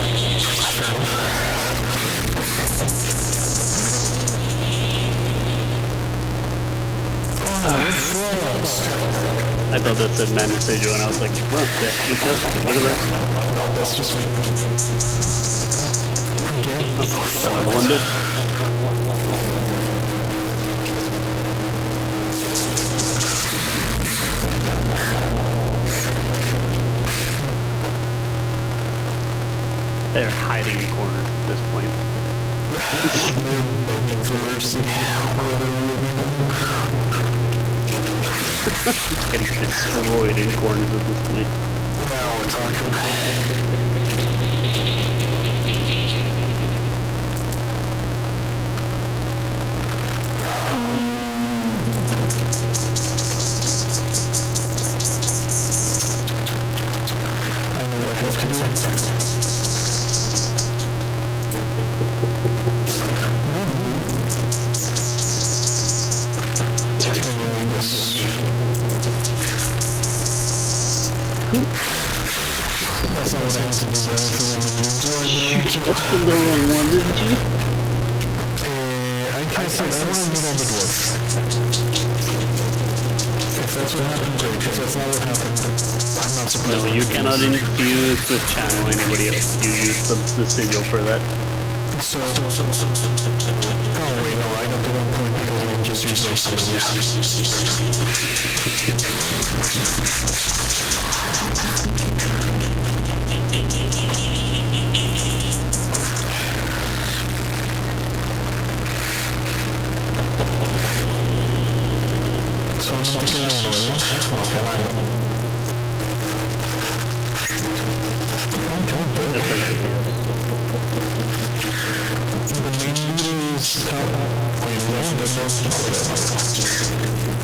I thought that said man message and I was like, well, yeah, look at that. That's just me. Another one did. They're hiding in corners at this point. Getting destroyed in corners at this point. Now we're talking. I know what I have to do. That's not what I have to do, but That's the wrong one, didn't you? I can't say I want to do all the dwarf. If I that's what happened, great. If that's not what happened, I'm not surprised. No, you cannot infuse with channel anybody else. You use the sigil for that. So, oh wait, no, I got the wrong point because I just used those so I'm not getting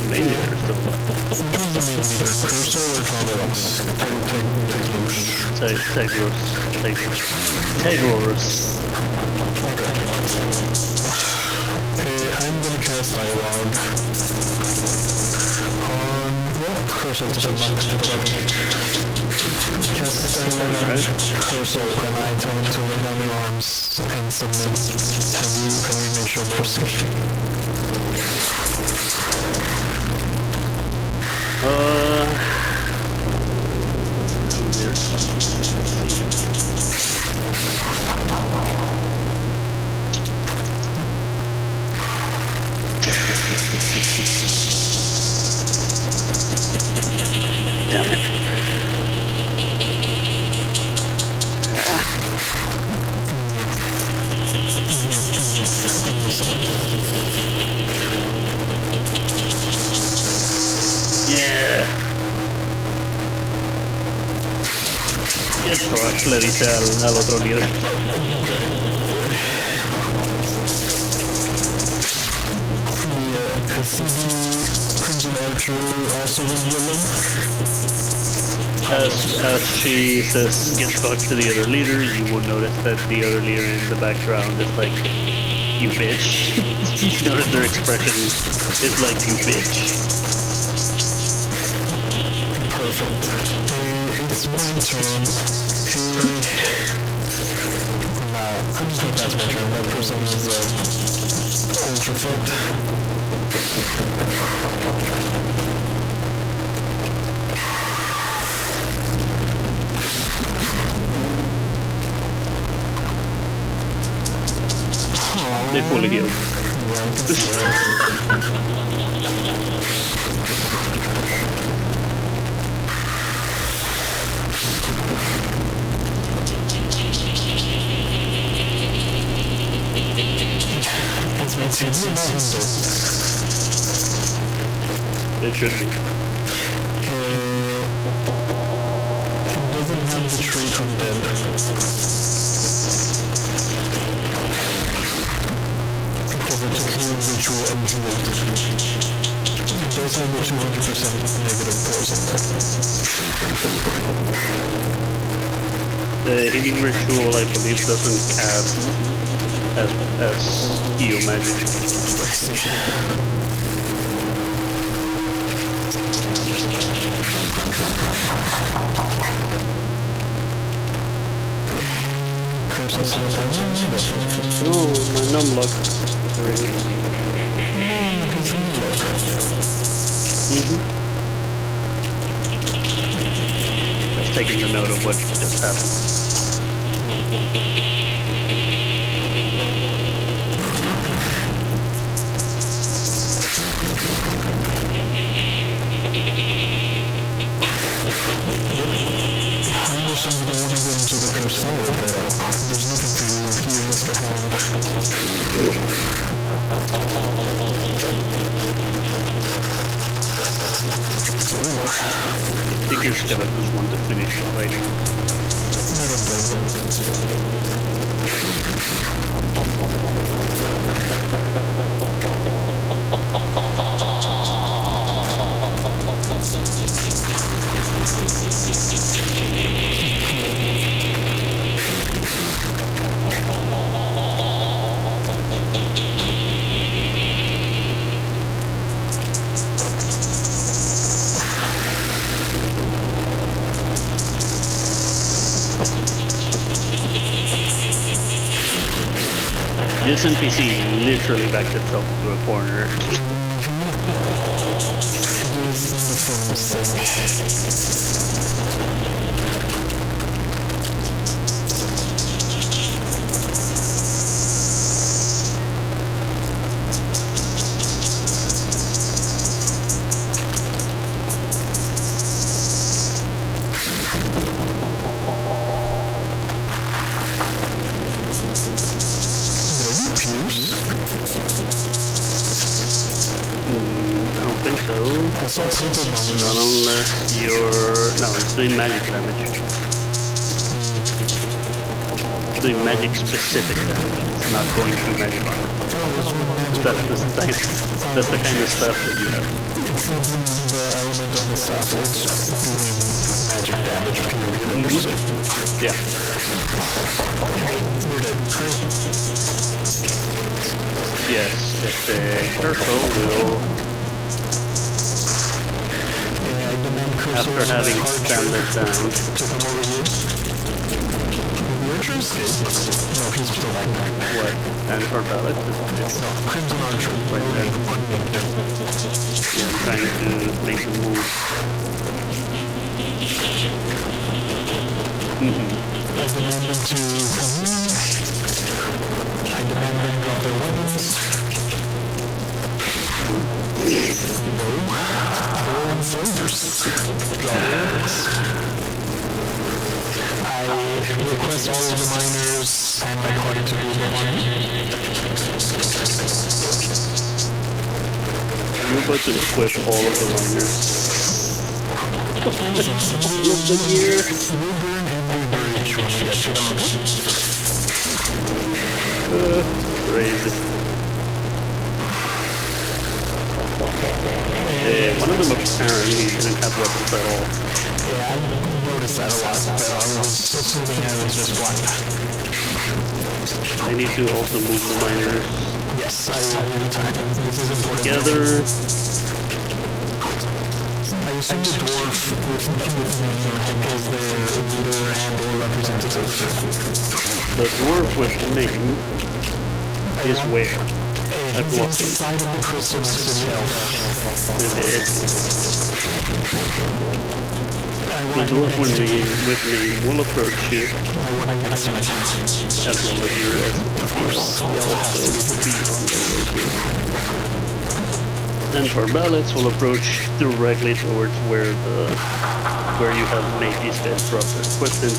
Maybe there's still Tegros. I'm gonna cast Dialogue on Cursor to cast Dialogue, Cursor, and I tell him to lay down the arms and submit, and you can make your mercy. Damn it. Yeah. Esto le dice al otro líder. As she says, get fucked to the other leader, you will notice that the other leader in the background is like, you bitch. You notice their expression is like, you bitch. Perfect. It's my turn. Now, I'm just gonna pass my turn. That person is ultra fucked. They fully healed. It should be. It doesn't have the trait from dead. Ritual unhealed. It does have the 200% negative poison. The healing ritual, I believe, doesn't cast as heal magic. Oh, my numlock. Just taking a note of what just happened. I think your skeletons want to finish already. This NPC literally backed itself to a corner. I don't think so. Not unless you're... No, it's doing magic damage. It's doing magic specific damage. It's not going through magic armor. That's the kind of stuff that you have. The element of the stuff is doing magic damage, period. Yeah. Yes, if the turtle will, after having standed down. No, he's still back there. What? And for Belluc? Crimson Archer. Right there. Yeah, I'm trying to make a move. I demand them to come in. I demand them to drop their weapons. No. Soldiers. Drop their weapons. I request all of the miners and my party to move on. You're about to equip all of the miners. Look the gear. Crazy. One of them apparently didn't have weapons at all. Yeah, I noticed that a lot, but I was assuming I was just one. I need to also move the miners. Yes, I will every time. This is important. Together. I assume the dwarf with me because they're a leader and or representative. The dwarf with the name is where? I've lost him. Inside of the crystal next to the elf. It is. The dwarf with me will approach you. As well as your of course. Also be on the way here. And for ballots will approach directly towards where you have made these guys drop their equipment.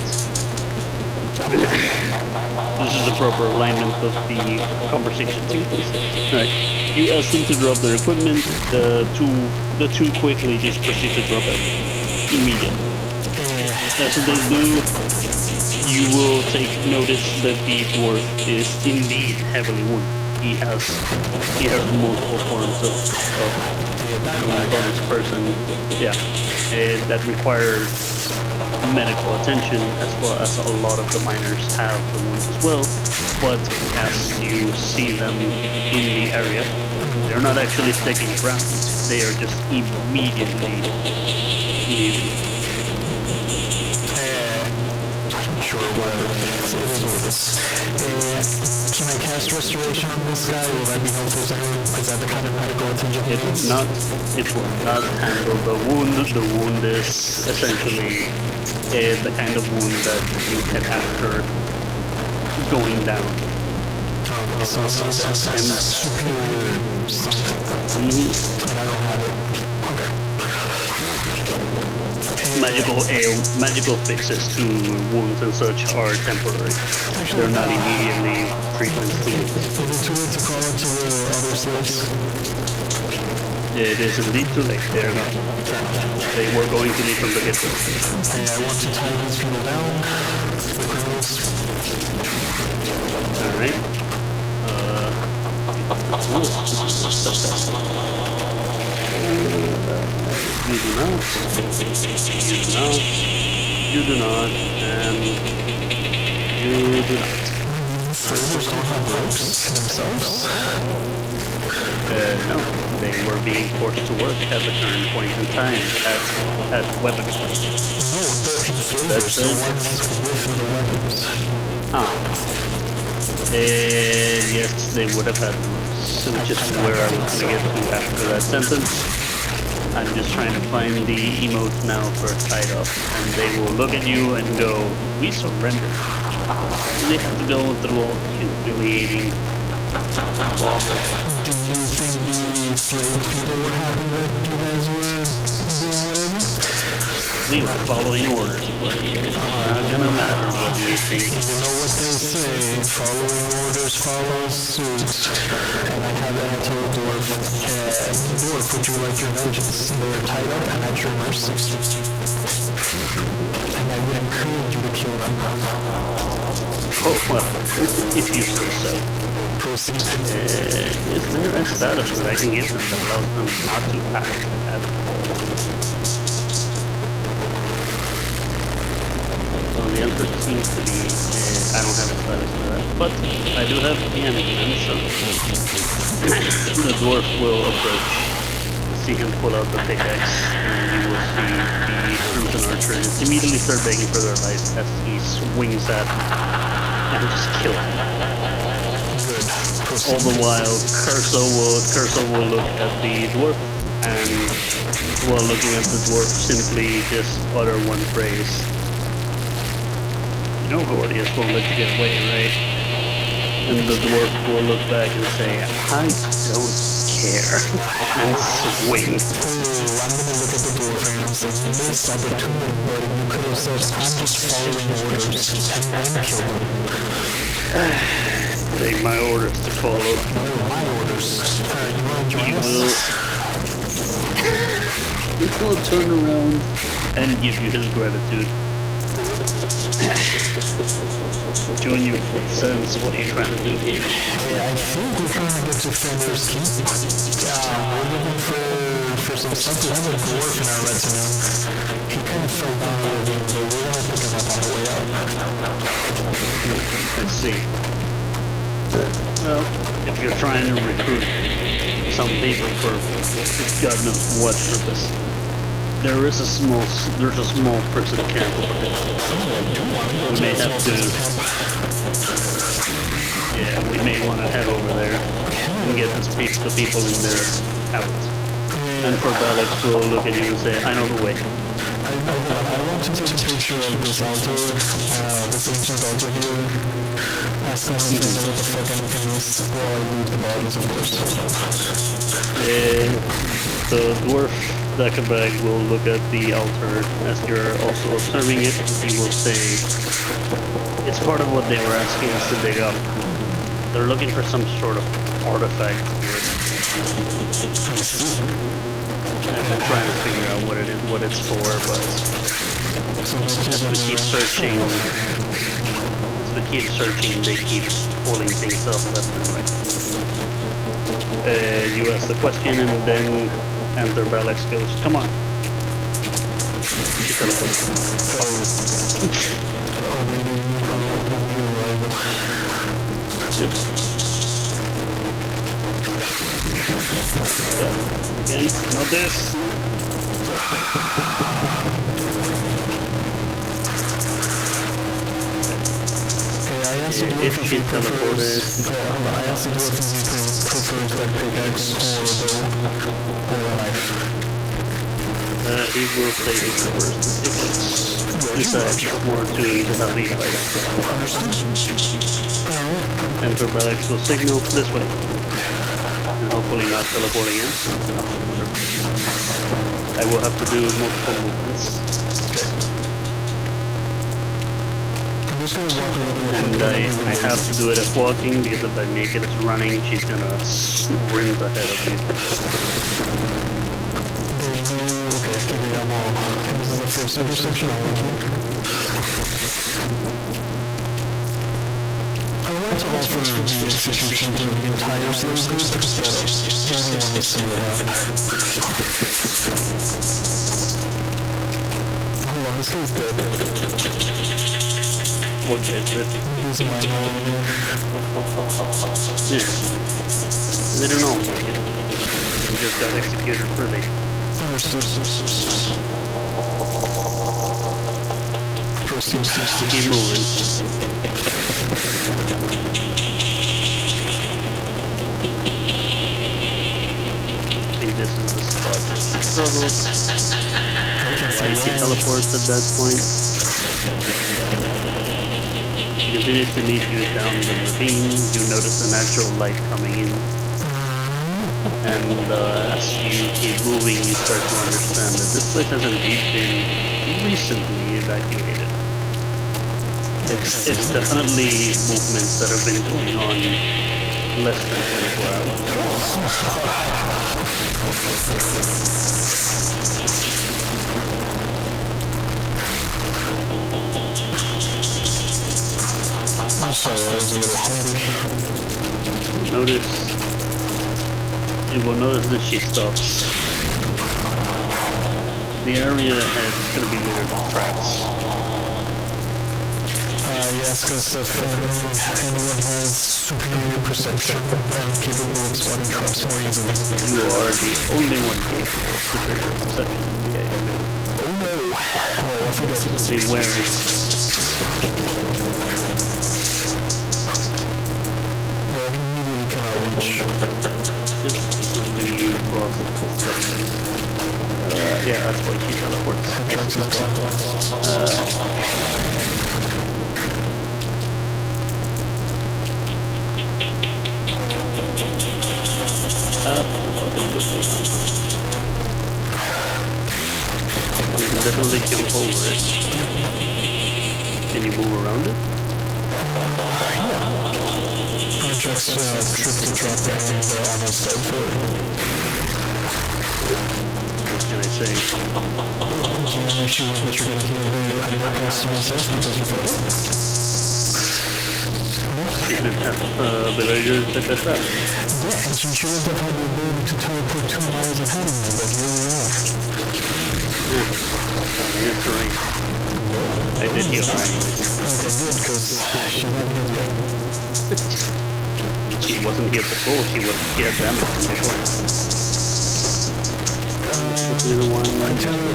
This is the proper alignment of the conversation. Right. You ask them to drop their equipment, the two quickly just proceed to drop it immediately. As they do, you will take notice that the dwarf is indeed heavily wounded. He has multiple forms of his person, yeah, that requires medical attention, as well as a lot of the miners have the wounds as well. But as you see them in the area, they're not actually sticking around. They are just immediately leaving. Sure, whatever. Can I cast restoration on this guy? Will that be helpful to him? Is that the kind of medical attention he needs? It will not handle the wound. The wound is essentially the kind of wound that you get after going down. And superior something. And I don't have it. Magical fixes to wounds and such are temporary. They're not immediately treatments to wounds. Is it too late to call it to the other slaves? It is indeed too late. They're not. They were going to leave from the get-go. Okay, I want to tie these people down. The criminals. Alright. You do not. You do not. And you do not. Furthers don't have ropes themselves? No. They were being forced to work at the current point in time at weapons. No, the enslavers, the ones with the weapons. Yes, they would have had ropes, which is where I was going to get to after that sentence. I'm just trying to find the emote now for tied up, and they will look at you and go, "We surrender." And they have to go through all the humiliating. Do you think the slave people were happy that you guys were doing whatever? We were following orders, but it's not gonna matter what we think. You know what they say, following orders follows suit. And I have that until Dwarf. Dwarf, would you like your vengeance? They are tied up and at your mercy. And I would encourage you to kill them. Oh, well, if you say so. Proceed. Is there a status that I can give them that allows them not to act at So the answer seems to be, I don't have a status for that. But I do have the Anakin, so the dwarf will approach, see him pull out the pickaxe, and you will see the crimson archers immediately start begging for their lives as he swings at and just kill him. All the while, Curso will look at the dwarf, and while looking at the dwarf, simply just utter one phrase. You know Gordius won't let you get away, right? And the dwarf will look back and say, "I don't care," and swing. I'm gonna look at the dwarf and I'm saying, "This opportunity, but you could have said, I'm just following orders and then kill them." Take my orders to follow. No, my orders. You want to join us? He will turn around and give you his gratitude. Join you sense what are you trying to do here? I think we're trying to get to Fenrir's Keep. We're looking for some stuff. We have a dwarf in our retinue. He kind of fell down the ravine, but we're going to pick him up on the way out. Let's see. Well, if you're trying to recruit some people for God knows what purpose, there's a small prison camp over there. We may have to. Yeah, we may want to head over there and get the people in there out. And for Belluc, we'll look at you and say, "I know the way." I want to take a picture of this altar, this ancient altar here. Ask them if they know what the fuck anything is. Well, I leave the bodies, of course. The dwarf Dakabag will look at the altar as you're also observing it. He will say, "It's part of what they were asking us to dig up. They're looking for some sort of artifact here. I'm trying to figure out what it's for, but as we keep searching, they keep pulling things up left and right." You ask the question, and then Enter Belluc goes, "Come on." She teleports. Again, not this. If she teleported. I asked the dwarf if he prefers that pickaxe or a knife. He will say he prefers the pickaxe. Besides, more to the heavy Enter Belluc will signal this way. And hopefully not teleporting in. I will have to do multiple movements. And I have to do it as walking, because if I make it as running, she's gonna sprint ahead of me. This is the first intersection I want to offer the execution to the entire slave group because everyone will see what happens. Hold on, this guy's dead. What is it? He's my name. Yeah. They don't know yet. He just got executed early. Keep moving. I think this is the spot. Subplot. Why she teleports at that point. She continues to lead you down the ravine. You notice the natural light coming in. And as you keep moving, you start to understand that this place has indeed been recently evacuated. It's definitely movements that have been going on less than 24 hours. I'm sorry, I was a little hungry. You will notice that she stops. The area ahead is going to be littered with traps. Yes, because if anyone has superior perception, I'm capable of spotting traps more easily. You are the only one with superior perception. Yeah, oh no! Well, I forgot to be wary. Well, he immediately cannot reach. Yeah, that's why she teleports. You can definitely jump over it. Can you move around it? Projects triple drop and almost dead for it. What can I say? Make sure that you're going to hear the podcast to myself because you're fucked. She didn't have ability to catch that. Yeah, and she shouldn't have had the ability to teleport 2 miles ahead of me, but here we are. It's terrain. I did heal her anyways. Okay, good, because she didn't heal yet. She wasn't here before, she had damage from before. The one I tell her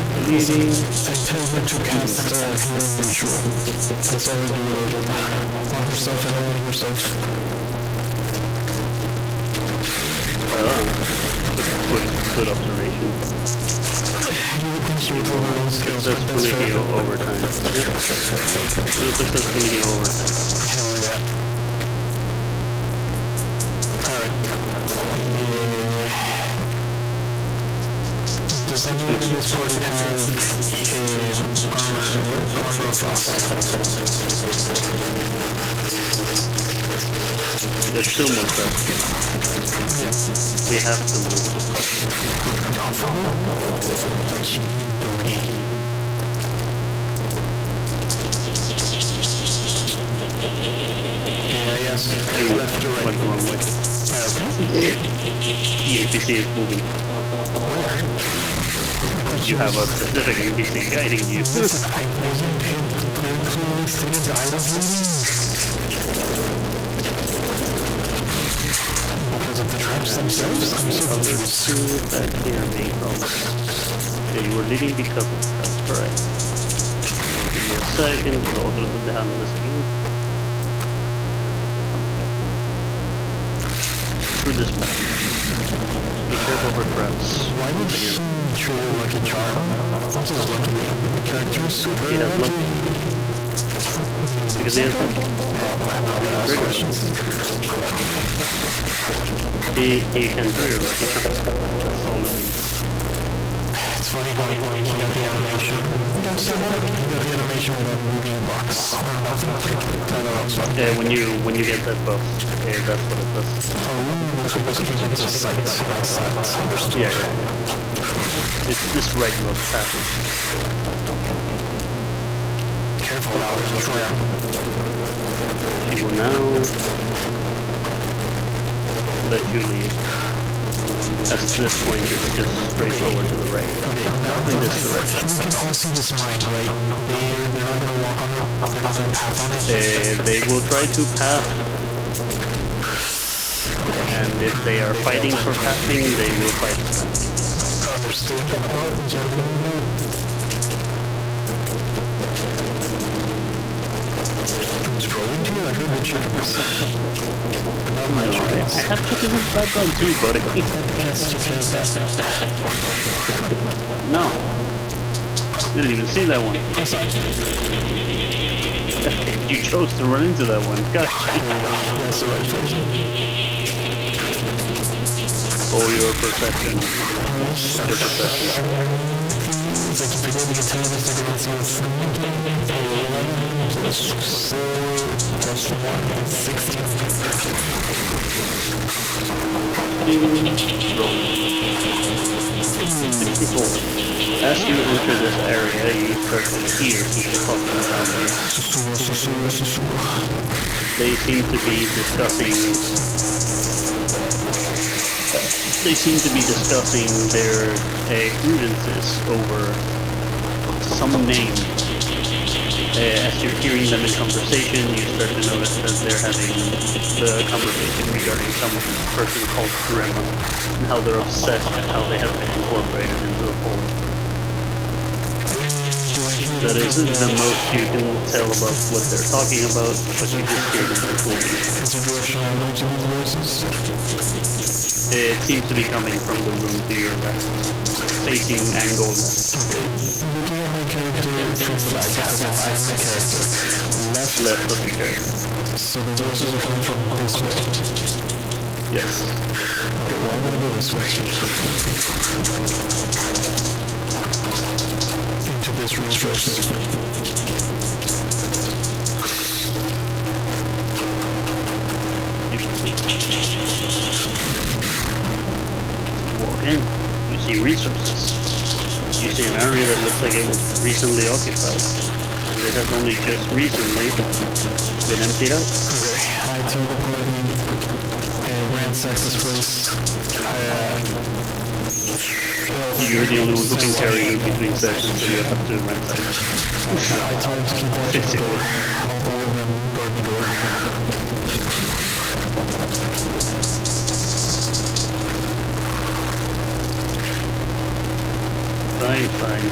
to cast healing ritual. That's all we do with her. On herself and only herself. Good observation. You would think she would roll her own skills, but that's Successfully heal fair. over time. Successfully heal over time. Hell yeah. Alright. Does anyone in this party have armor of frost? There's still more stuff. We have to move. Yes. You went the wrong way. The NPC is moving. You have a specific NPC guiding you. Listen, I wasn't paying close to the items reading. Because of the traps themselves, I'm so confused. That here made problems. Yeah, you were leading because of the traps, correct. Give me a second, we'll go through the hand this again. Through this path. Be careful for traps. Why would he treat her like a child? This is lucky. The character is super He has luck. lucky. Because he has luck. Questions. He can trigger lucky traps. That's all it means. It's funny how he got the animation. He got the animation without moving the box. Yeah, when you get that buff, yeah, that's what it does. So basically it's a sight. Yeah. It's this regular pattern. Careful now, there's a trap. He will now let you leave. At this point, it's just straight forward to the right. Okay, now In this direction. you can all see this mine, right? They're not gonna walk on it. They're not gonna path on it. They will try to path. And if they are fighting for pathing, they will fight for pathing. Understood. Who's rolling to you? I heard the chickens. Not my I chickens. have chickens in the background too, buddy. No. Didn't even see that one. You chose to run into that one. Gosh. That's the right place. Oh, your perception. Your perception. It's like if you go to the 10, it's like it's 11 plus 4 plus 1 is 16. As you enter this area, you start to hear people talking around you. They seem to be discussing their grievances over some name. As you're hearing them in conversation, you start to notice that they're having the conversation regarding some person called Grim and how they're upset at how they have been incorporated into the fold. That isn't the most you can tell about what they're talking about, but you just hear them concluding. It seems to be coming from the room to your left, facing angle left of the character. So the voices are coming from this way. Yes. Okay, well, I'm gonna go this way. Into this room first. Walk in. You see resources. You see an area that looks like it was recently occupied. It has only just recently been emptied out. Okay, I teleport and ransack this place. You're the only one who can carry you between sessions, so you have to ransack. I told him to keep watching the door. I'll go over and guard the door. Fine, fine.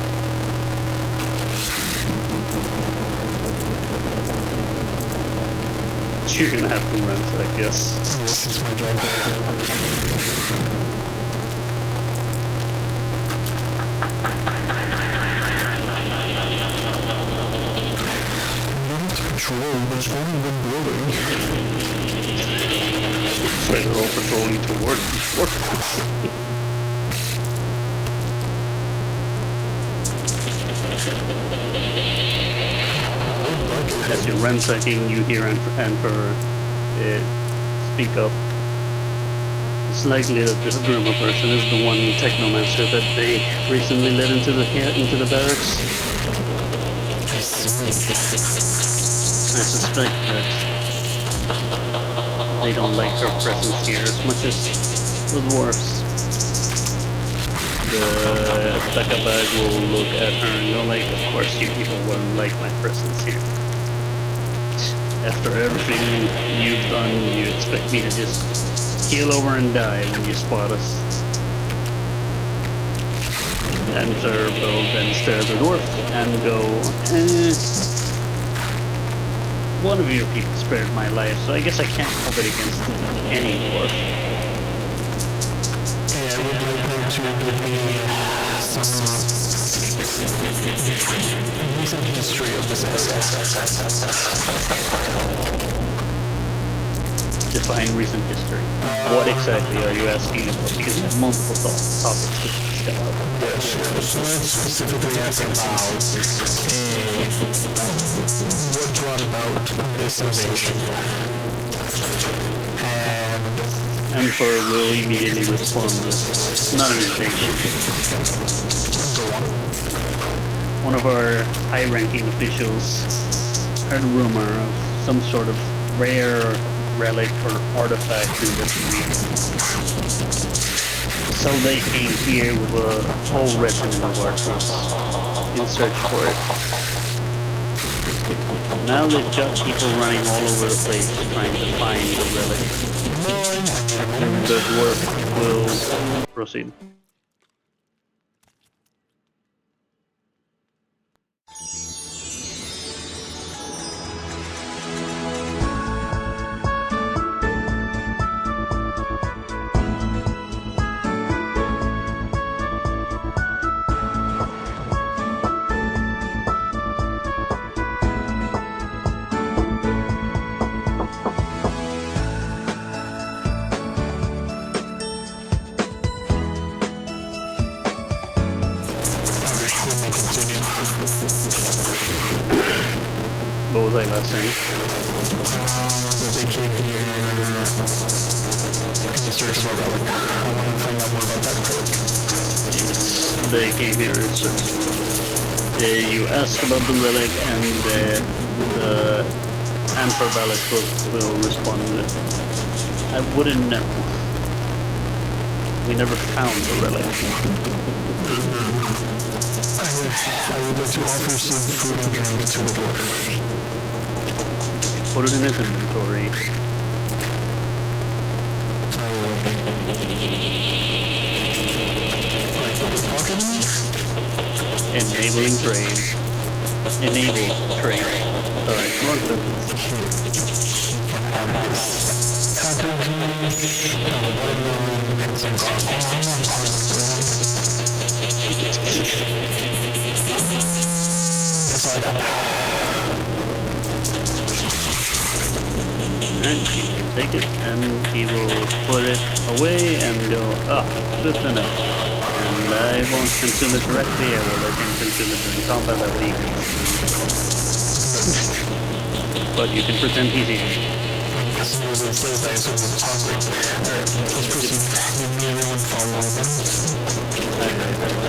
You're gonna have to ransack, yes. This is my job. Patrol, there's only one building. So they're all patrolling to work. As you're ransacking, you hear Anfer speak up. It's likely that this Grima person is the one technomancer that they recently led into the barracks. I suspect that they don't like her presence here as much as the dwarves. The Takabag will look at her and go like, of course you people wouldn't like my presence here. After everything you've done, you expect me to just keel over and die when you spot us. Anfer will then stare at the dwarf and go, one of your people spared my life, so I guess I can't hold it against any dwarf. Yeah, I would like them to give me some recent history of this area. Define recent history. What exactly are you asking about? Because there's multiple topics to discuss about. Yes, so let's specifically ask about what brought about this invasion. And Emperor will immediately respond with, not an invasion. go on. One of our high-ranking officials heard a rumor of some sort of rare relic or artifact in this region. So they came here with a whole regiment of our troops in search for it. Now they've got people running all over the place trying to find the relic. The dwarf will proceed. was I last saying? That they came here in search of a relic. I want to find out more about that relic. They came here in search. You asked about the relic, and the Emperor Belluc will respond with, I wouldn't know. We never found the relic. I would like to offer some food and drink to the dwarf. Put it in his inventory. Enabling trade. Enable trade. Sorry, wrong And he can take it, and he will put it away and go, good to know. And I won't consume it directly, I will let him consume it during combat, I will eat it. But you can pretend he's eating. I'm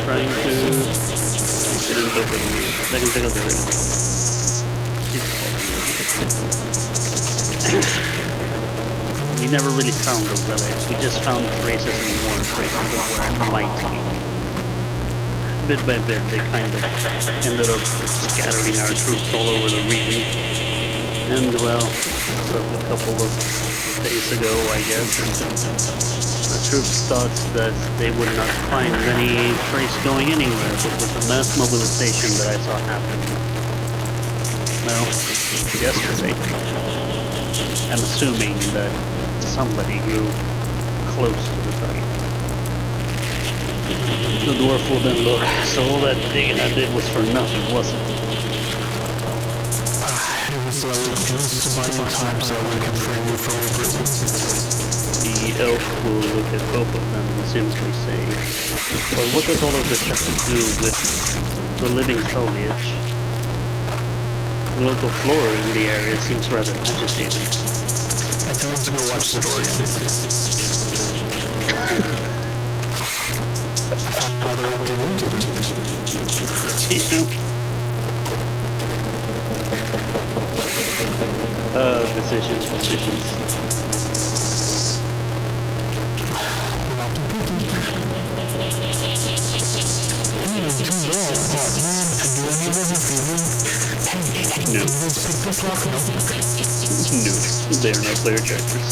trying to get it over here. Second take out the ring. We never really found the relic. We just found traces and more traces of where it might be. Bit by bit, they kind of ended up scattering our troops all over the region. And well, a couple of days ago, I guess, the troops thought that they would not find any trace going anywhere, but with the mass mobilization that I saw happen, well, yesterday, I'm assuming that somebody grew close to the site. The dwarf will then look, so all that digging I did was for nothing, wasn't it? It was just a matter of time so we can free you from the prison. The elf will look at both of them and simply say, well, what does all of this have to do with the living foliage? The local flora in the area seems rather agitated. I tell him to go watch the door again. Decisions. No. No, they are not player characters.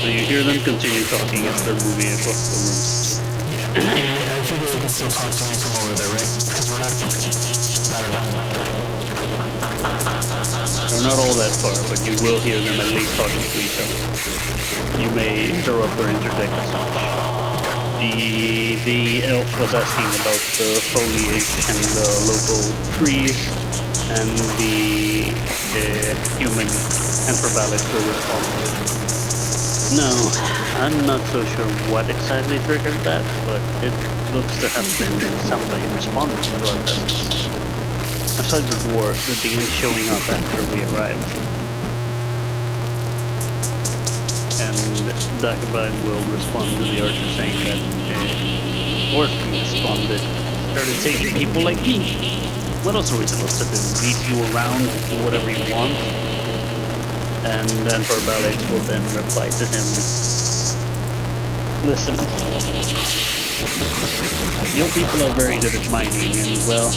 So you hear them continue talking as they're moving across the room. I figure we can still talk to me from over there, right? Because we're not... They're not all that far, but you will hear them at least talking to each other. You may interrupt or interject as such. The elf was asking about the foliage and the local trees, and the human Emperor Belluc will respond. No, I'm not so sure what exactly triggered that, but it looks to have been somebody responding to our message. Aside the dwarf that began showing up after we arrived. And Dagobah will respond to the archer saying that Orphan responded, started taking people like me. What else are we supposed to do? Lead you around, do whatever you want? And then Emperor Belluc will then reply to him, listen, your people are very good at mining and, well,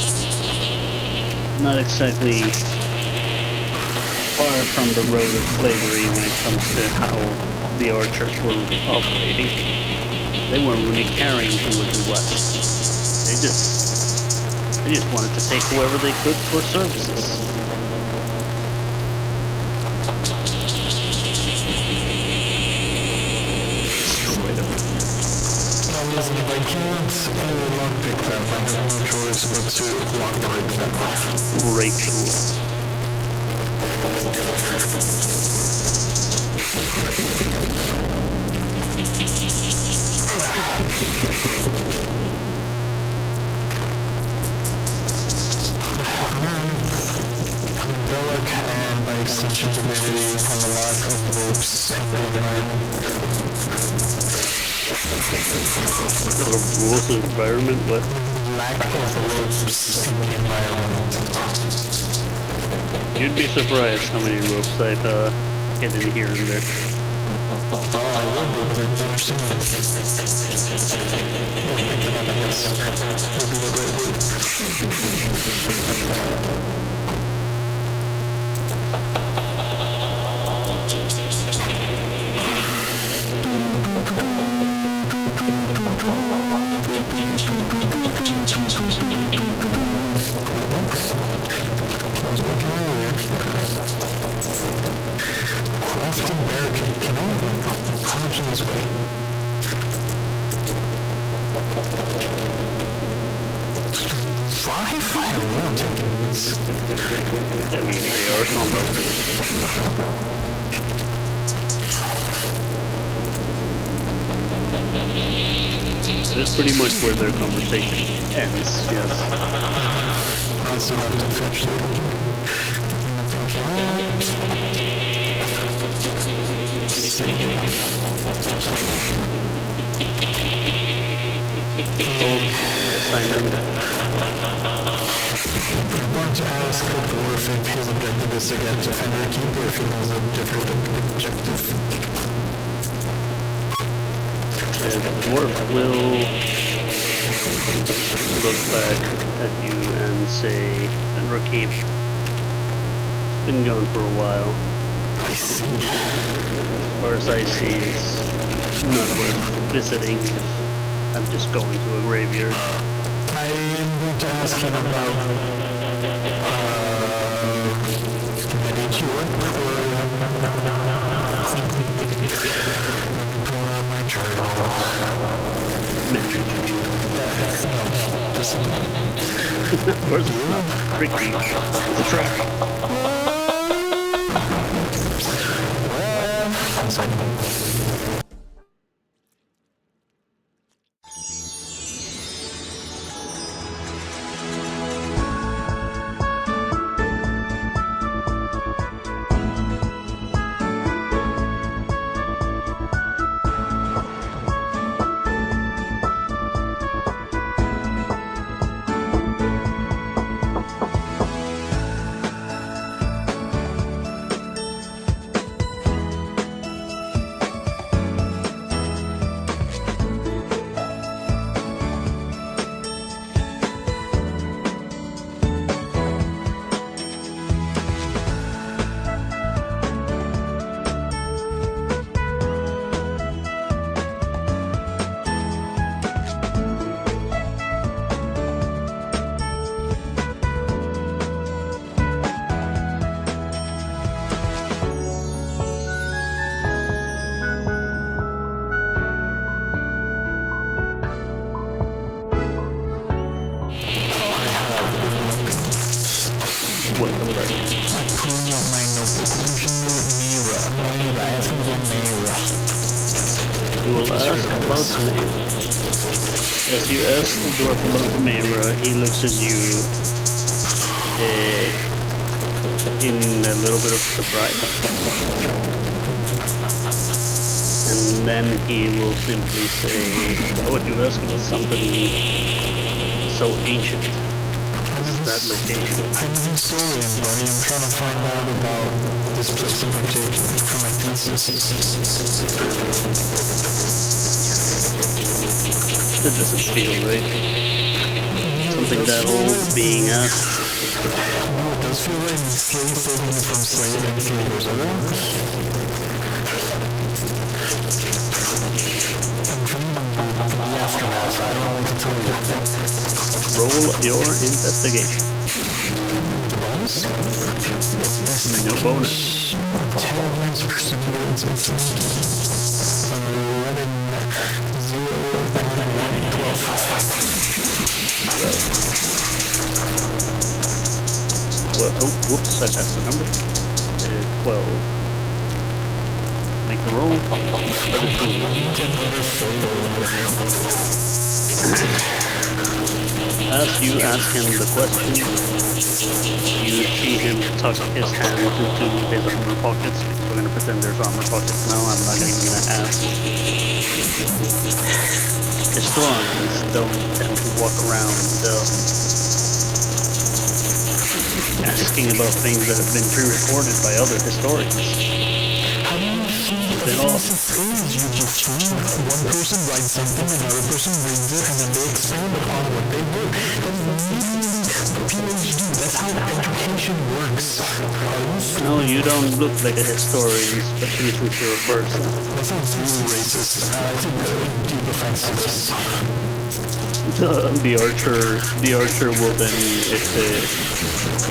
not exactly far from the road of slavery when it comes to how the archers were operating. They weren't really caring who would do what. They just wanted to take whoever they could for services. I can't lockpick them. I have no choice but to lockpick them. Great tool. extension divinity on the lack of ropes in the environment. The rules of environment, what? Lack of ropes in the environment. You'd be surprised how many ropes I've hidden here and there. Oh, I would, but they're similar. Yes, would be the great word. Crafting barricade, can I crouch in this way? Fly? I don't want to. I mean, they are combo. That's pretty much where their conversation ends, yes. That's enough to fetch it. I want to ask the dwarf if his objective is to get to Fenrir Keep or if he has a different objective. The dwarf will look back at you and say, Fenrir Keep, it's been gone for a while. I see. As far as I see, it's not worth visiting. I'm just going to a graveyard. I am going to ask him about Medicure or my journal. Of course it's not. Tricky. It's a trap. As you ask the dwarf about Mera, he looks at you in a little bit of surprise. And then he will simply say, what you ask about something so ancient as that location. I'm an historian, buddy. I'm trying to find out about this place in particular for my thesis. That doesn't feel right. Something that old being asked. No, it does feel like slave saving from slavery 3 years ago. I'm trying to the aftermath. I don't know what to tell you. Roll your investigation. Bonus? No bonus. 10 minutes perseverance and 11, 0, 12. Well, oh, whoops, that's the number. 12. Make the roll. as you ask him the question, you see him tuck his hand into his armor pockets. We're gonna pretend there's armor pockets now. I'm not even gonna ask. Historians don't tend to walk around asking about things that have been pre-recorded by other historians. How do you think They all- this is? You just one person writes something, another person reads it, and then they expand upon what they wrote. That's literally PhD. That's how education works. No, you don't look like a historian, especially since you're a person. That sounds really racist. I think deep offense to this. The archer will then, if they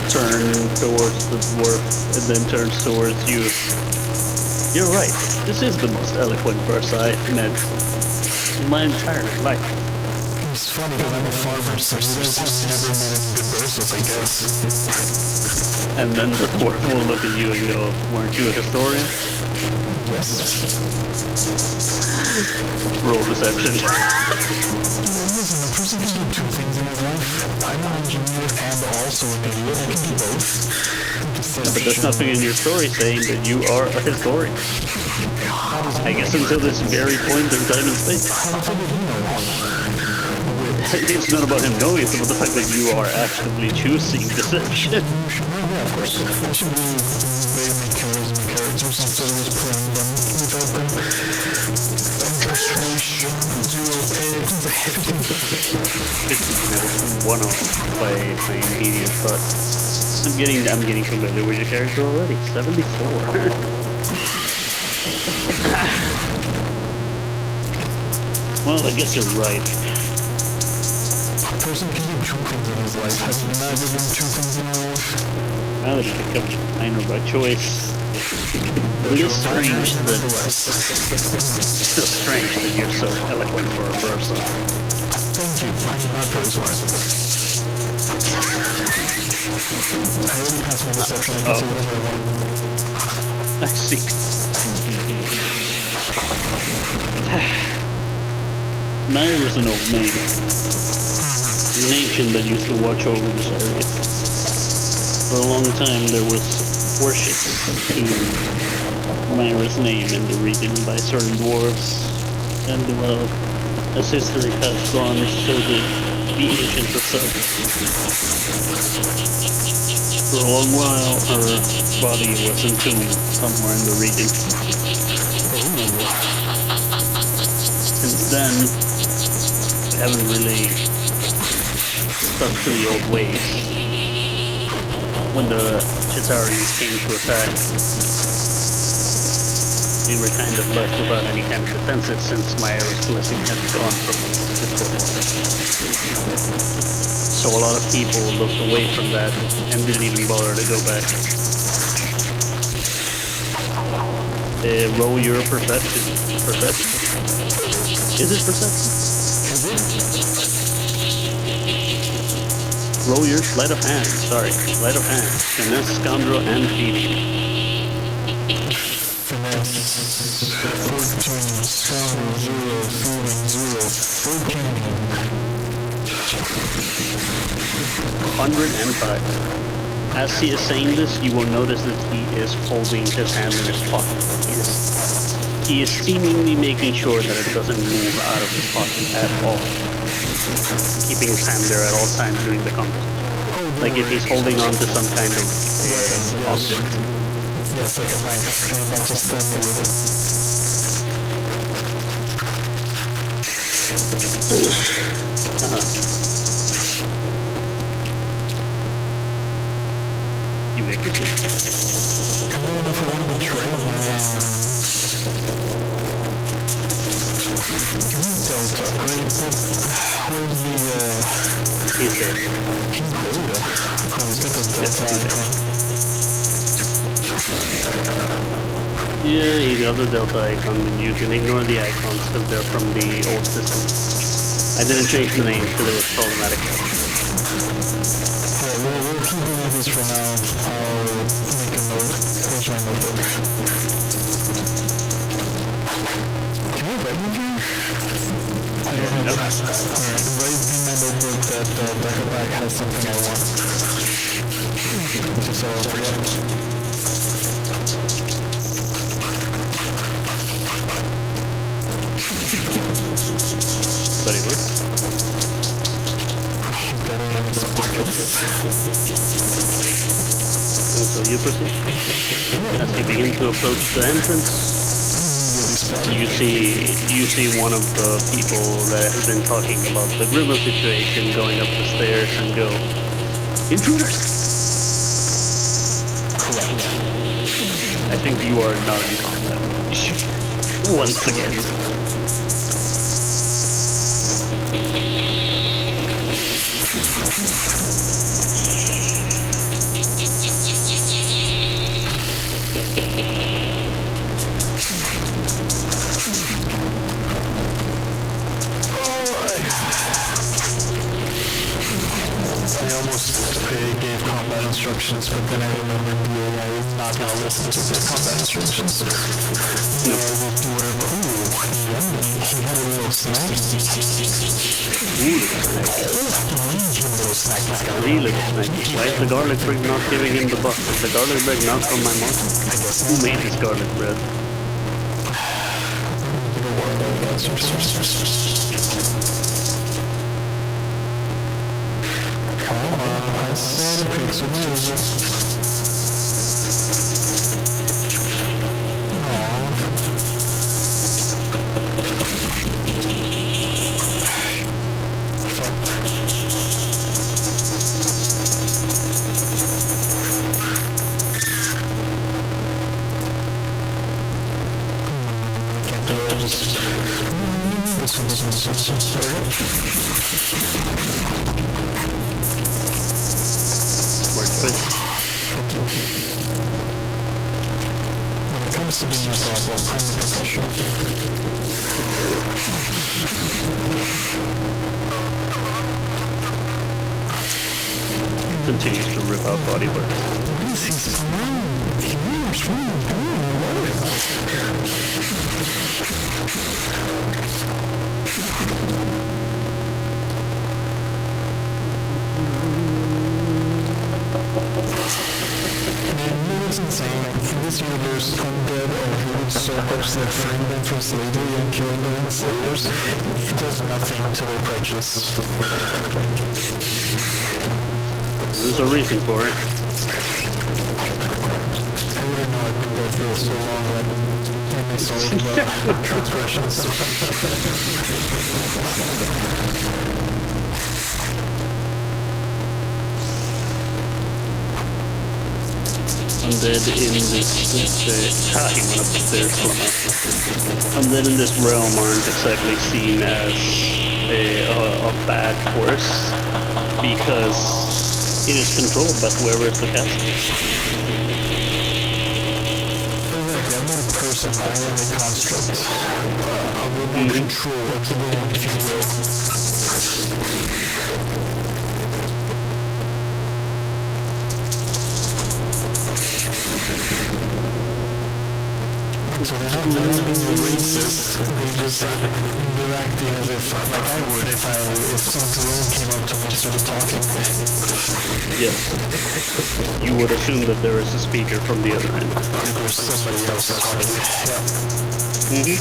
turn towards the dwarf and then turns towards you. You're right. This is the most eloquent verse I've met in my entire life. It's funny because I'm a farmer, so I've never made any good verses, I guess. And then the dwarf will look at you and go, weren't you a historian? Yes. Roll deception. Listen, a person can do two things in his life. I'm an engineer and also an idiot. I can do both. But there's nothing in your story saying that you are a historian. I guess until this very point in time and space. How did you know? It's not about him knowing, it's about the fact that you are actively choosing deception. Yeah, of course. I should really make characters instead of just playing them without them. Frustration, zero pay. 1 off by my immediate thought. I'm getting familiar with your character already. 74. Well, I guess you're right. A person can do two things in his life. Have you never done two things in your life? Now that it becomes minor by choice. It is strange that it's still strange that you're so eloquent for a person. Thank you. I'm not very smart. I already passed my deception. I can say whatever I want. I see. Nair was an old maid. An ancient that used to watch over this area. For a long time there was worship to Naira's name in the region by certain dwarves. And as history has gone, so did the ancient herself. For a long while her body was entombed somewhere in the region. Since then, we haven't really stuck to the old ways. When the Chitaurians came to attack, we were kind of left without any kind of defenses since Maya's blessing had gone from us. So a lot of people looked away from that and didn't even bother to go back. Roll your perception. Perception. Is it perception? Roll your sleight of hand. Sorry, sleight of hand. Finesse, scoundrel, and thieving. Finesse 14, scoundrel 0, thieving 0, 14. 105. As he is saying this, you will notice that he is holding his hand in his pocket. He is seemingly making sure that it doesn't move out of his pocket at all. Keeping his hand there at all times during the conversation. Like if he's holding on to some kind of object. Yes, like a knife. I'm not just standing with it. You make it. Come on, if I want to betray Delta, right? Where's the, He's dead. He's Delta. Oh, he's got the Delta icon. Yeah, he got the Delta icon, and you can ignore the icons because they're from the old system. I didn't change the name because it was problematic. Yeah, we'll keep doing this for now. I'll make a note. Where's my notebook? Can I write with you? I don't have. Alright, write in my notebook that bag has something I want. Just so I don't forget. Very good. Better than his pockets. And so you proceed. As you begin to approach the entrance, you see one of the people that has been talking about the Grima situation going up the stairs and go, "Intruders!" Correct. I think you are not in combat. Once again. I almost gave combat instructions, but then I remembered the AI is not going to listen to the combat instructions. No, I will do whatever. Ooh, yummy. He had a little snack. Ooh, Little snack. really snacky. Why is the garlic bread not giving him the buff? Is the garlic bread not from my market? I guess Who made this garlic bread? Come on, I said pick some music. Can't do it, just... This one. Workspace. When it comes to being a problem, I'm a professional. Continues to rip out body parts. It's insane. In this universe, undead or druid servers that free them from slavery and killing their enslavers, it does nothing to their prejudice. There's a reason for it. I wouldn't know I've been dead for so long that I miss all of the transgressions. Undead in this he went up the stairs somehow. Undead in this realm aren't exactly seen as a bad force because it is controlled by whoever is the caster. I'm not a person, I am a construct. I will be control of the world, if you will. So they're not being racist, they just interacting as if, like I would if some drone came up to me and started talking. Yes. You would assume that there is a speaker from the other end. There's somebody else talking. Yeah.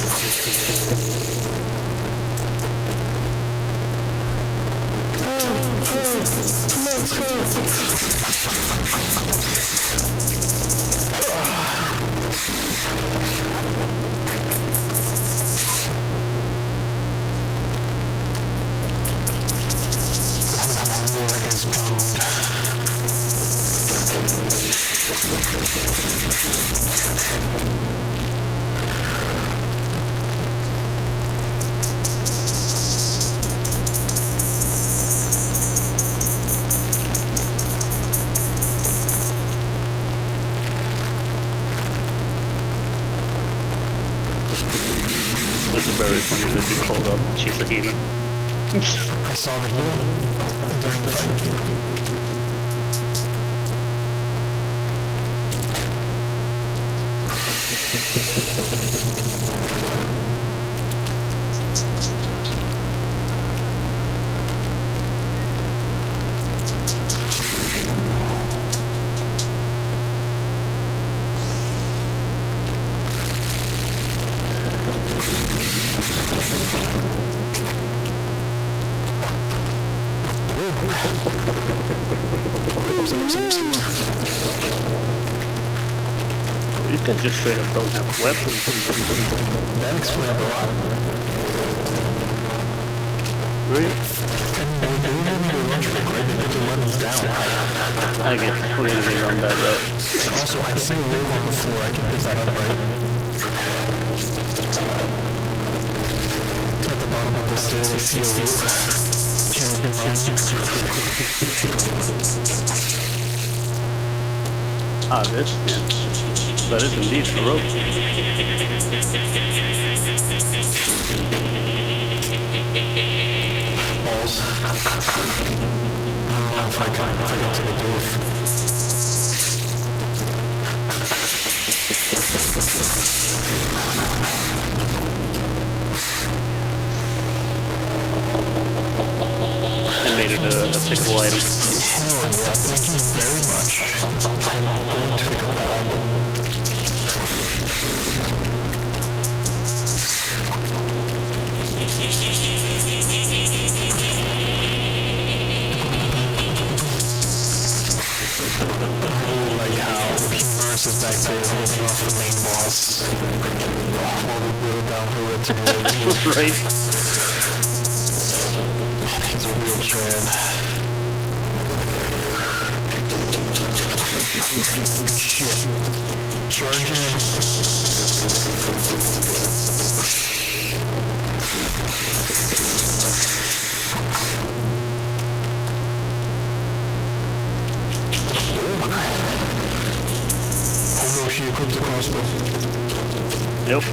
It's very funny that you called up she's a healer. I saw the healer during the fight. These guys just straight up don't have weapons. That explains a lot. Right? And they don't have any lunch break, right? They put their weapons down. I guess we're gonna be on that route. Also, I see a rope on the floor. I can pick that up, right? At the bottom of the stairs, I see a rope. Can I get mine? Ah, this? Yeah. That is indeed a rope. Balls. I don't know if I got to the door. I made it a pickable item. Hell yeah, thank you very much. I'm going to pick up that item. Like how Nurse is back there holding off the main boss while we go down the road to the Right? He's a real Chad. Shit. Charging. Oh no, she equipped the crossbow. Nope.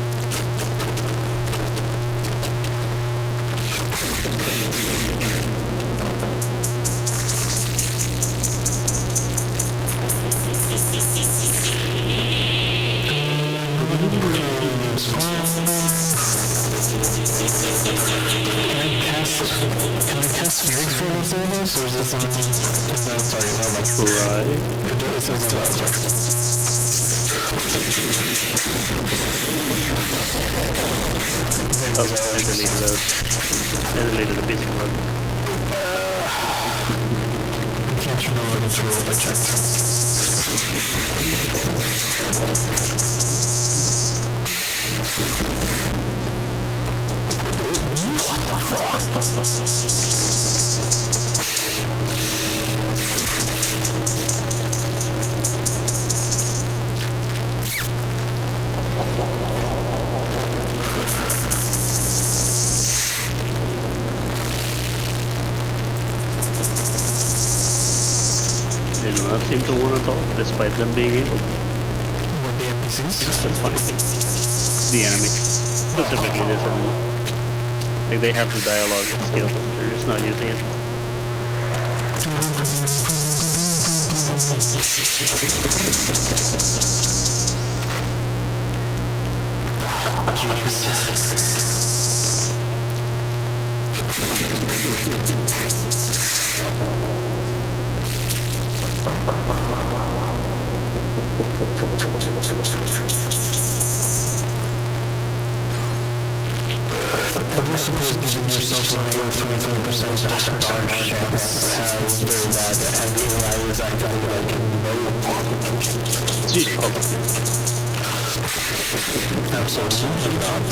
Can I cast Phoenix for this illness, or is this something? No, sorry, not like Try. it says that, sorry. Oh, I deleted those. I deleted the basic one. I can't remember what it's rolled, I checked. They do not seem to want to talk, despite them being able. What, the NPCs? That's funny. The enemy. Specifically this enemy. Like they have the dialogue skill, they're just not using it. I suppose giving yourself a negative 23% dodge chance has very bad, and AI is actively like, no. Jeez, Absolutely not.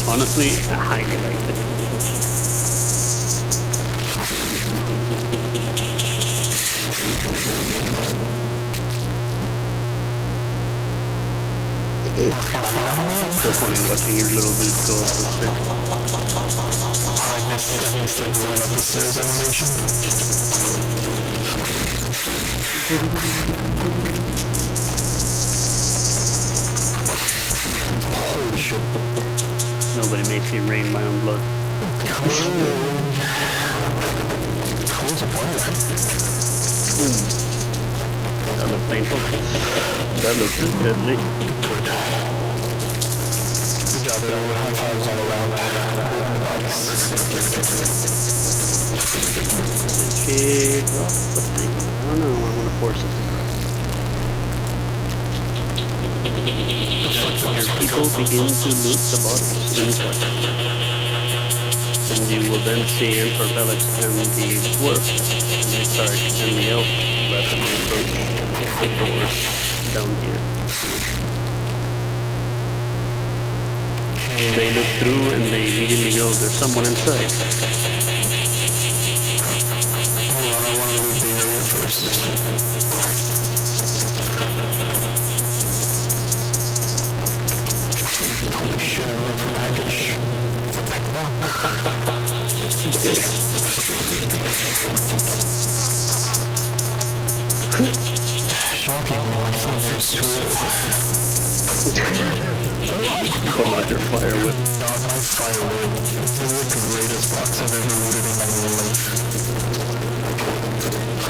honestly, I highly like it. So funny watching your little dude go up the stairs. I missed the going up the stairs animation. Holy shit. Nobody makes me rain my own blood. Cool's a player. That looks painful. That looks deadly. Good job, there were high fives all around. Did she drop the thing? I don't know, I'm gonna force it. People begin to loot the bodies inside. And you will then see enter Belluc and the dwarf, and the Sark and the elf rapidly approach the doors down here. They look through and they immediately go, there's someone inside. Hold on, I want to leave the area first. Holy shit, I love the package. Shocking, my phone is too. Come out your firewood. Not my firewood. This is the greatest box I've ever looted in my whole life.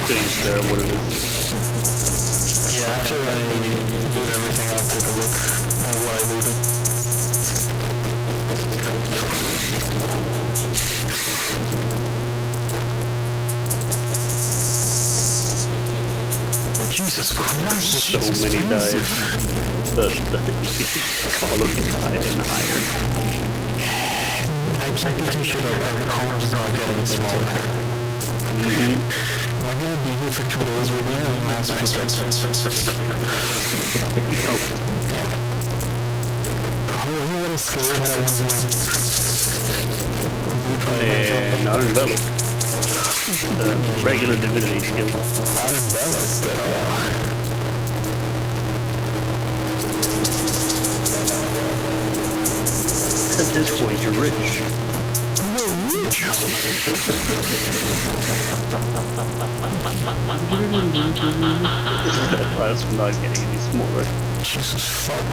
Please, there, what it is. Yeah, after I loot everything, I'll take a look at what I looted. Jesus Christ. So many died. The column higher and higher. I'm pretty sure that our column's not getting smaller. We're gonna be here for 2 days, we're gonna have mass respect. Who would have scared that I was Not in Belluc. The regular divinity skill. Not in Belluc, but At this point, you're rich. That's not getting any smaller. Jesus fuck.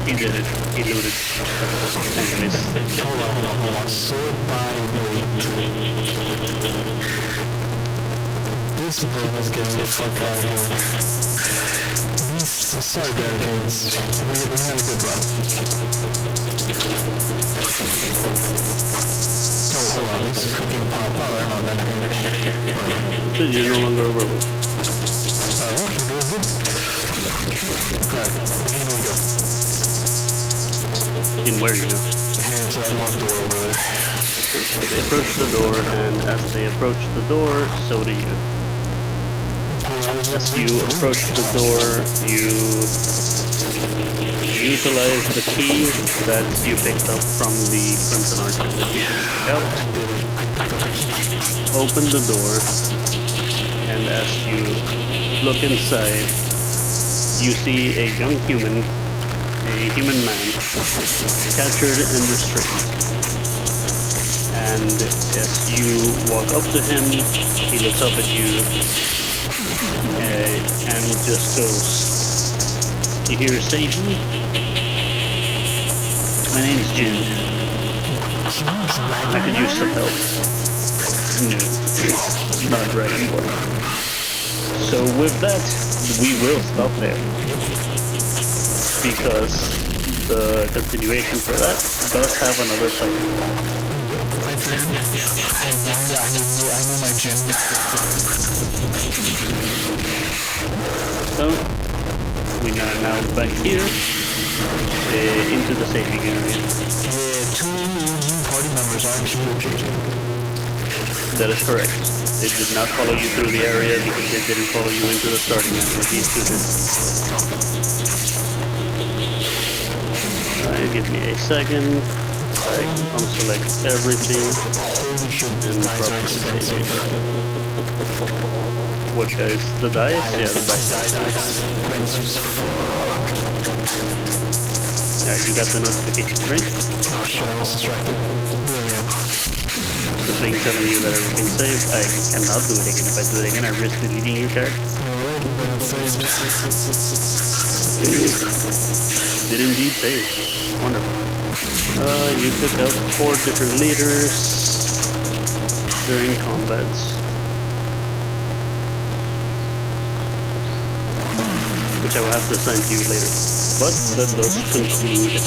He did it. He looted. Anyways. Hold on. Sword by weight. This bird is getting the fuck out of here. Sorry, barricades. We had a good run. Oh, hold on. This is cooking pop. Oh, they're not that good. You're no longer over. We're doing good. Alright, here we go. In where you go? Here's that one door over there. They approach the door, and as they approach the door, so do you. As you approach the door, you utilize the key that you picked up from the Crimson Archer that you picked out. Open the door, and as you look inside, you see a young human, a human man, captured and restrained. And as you walk up to him, he looks up at you, and just goes, "You here, Satan? My name's Jin. I could use some help." No, not right anymore. So with that, we will stop there. Because the continuation for that does have another title. I know my gym. So, we are now back here, into the saving area. Two new party members aren't you? That is correct. They did not follow you through the area because they didn't follow you into the starting area. These two did. Alright, give me a second. I unselect everything and properly save it. What guys? The dice? Yeah, the dice. Alright, you got the notification, right? Oh shit, I was distracted. The thing telling you that everything's saved. I cannot do it again. If I do it again, I risk deleting your character. Did indeed save. Wonderful. You took out 4 different leaders during combats. Which I will have to assign to you later. But that does conclude the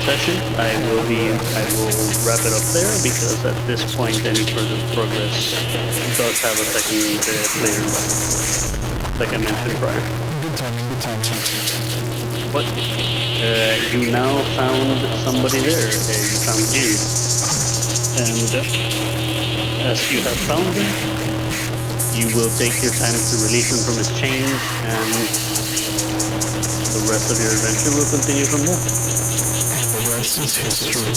session. I will wrap it up there because at this point any further progress does have a second player, like I mentioned prior. Good timing. But you now found somebody there. You found him, and as you have found him, you will take your time to release him from his chains, and the rest of your adventure will continue from there. The rest is history.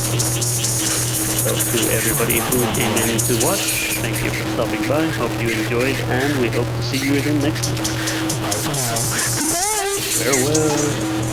So to everybody who came in to watch, thank you for stopping by. Hope you enjoyed, and we hope to see you again next time. Bye for now. Farewell.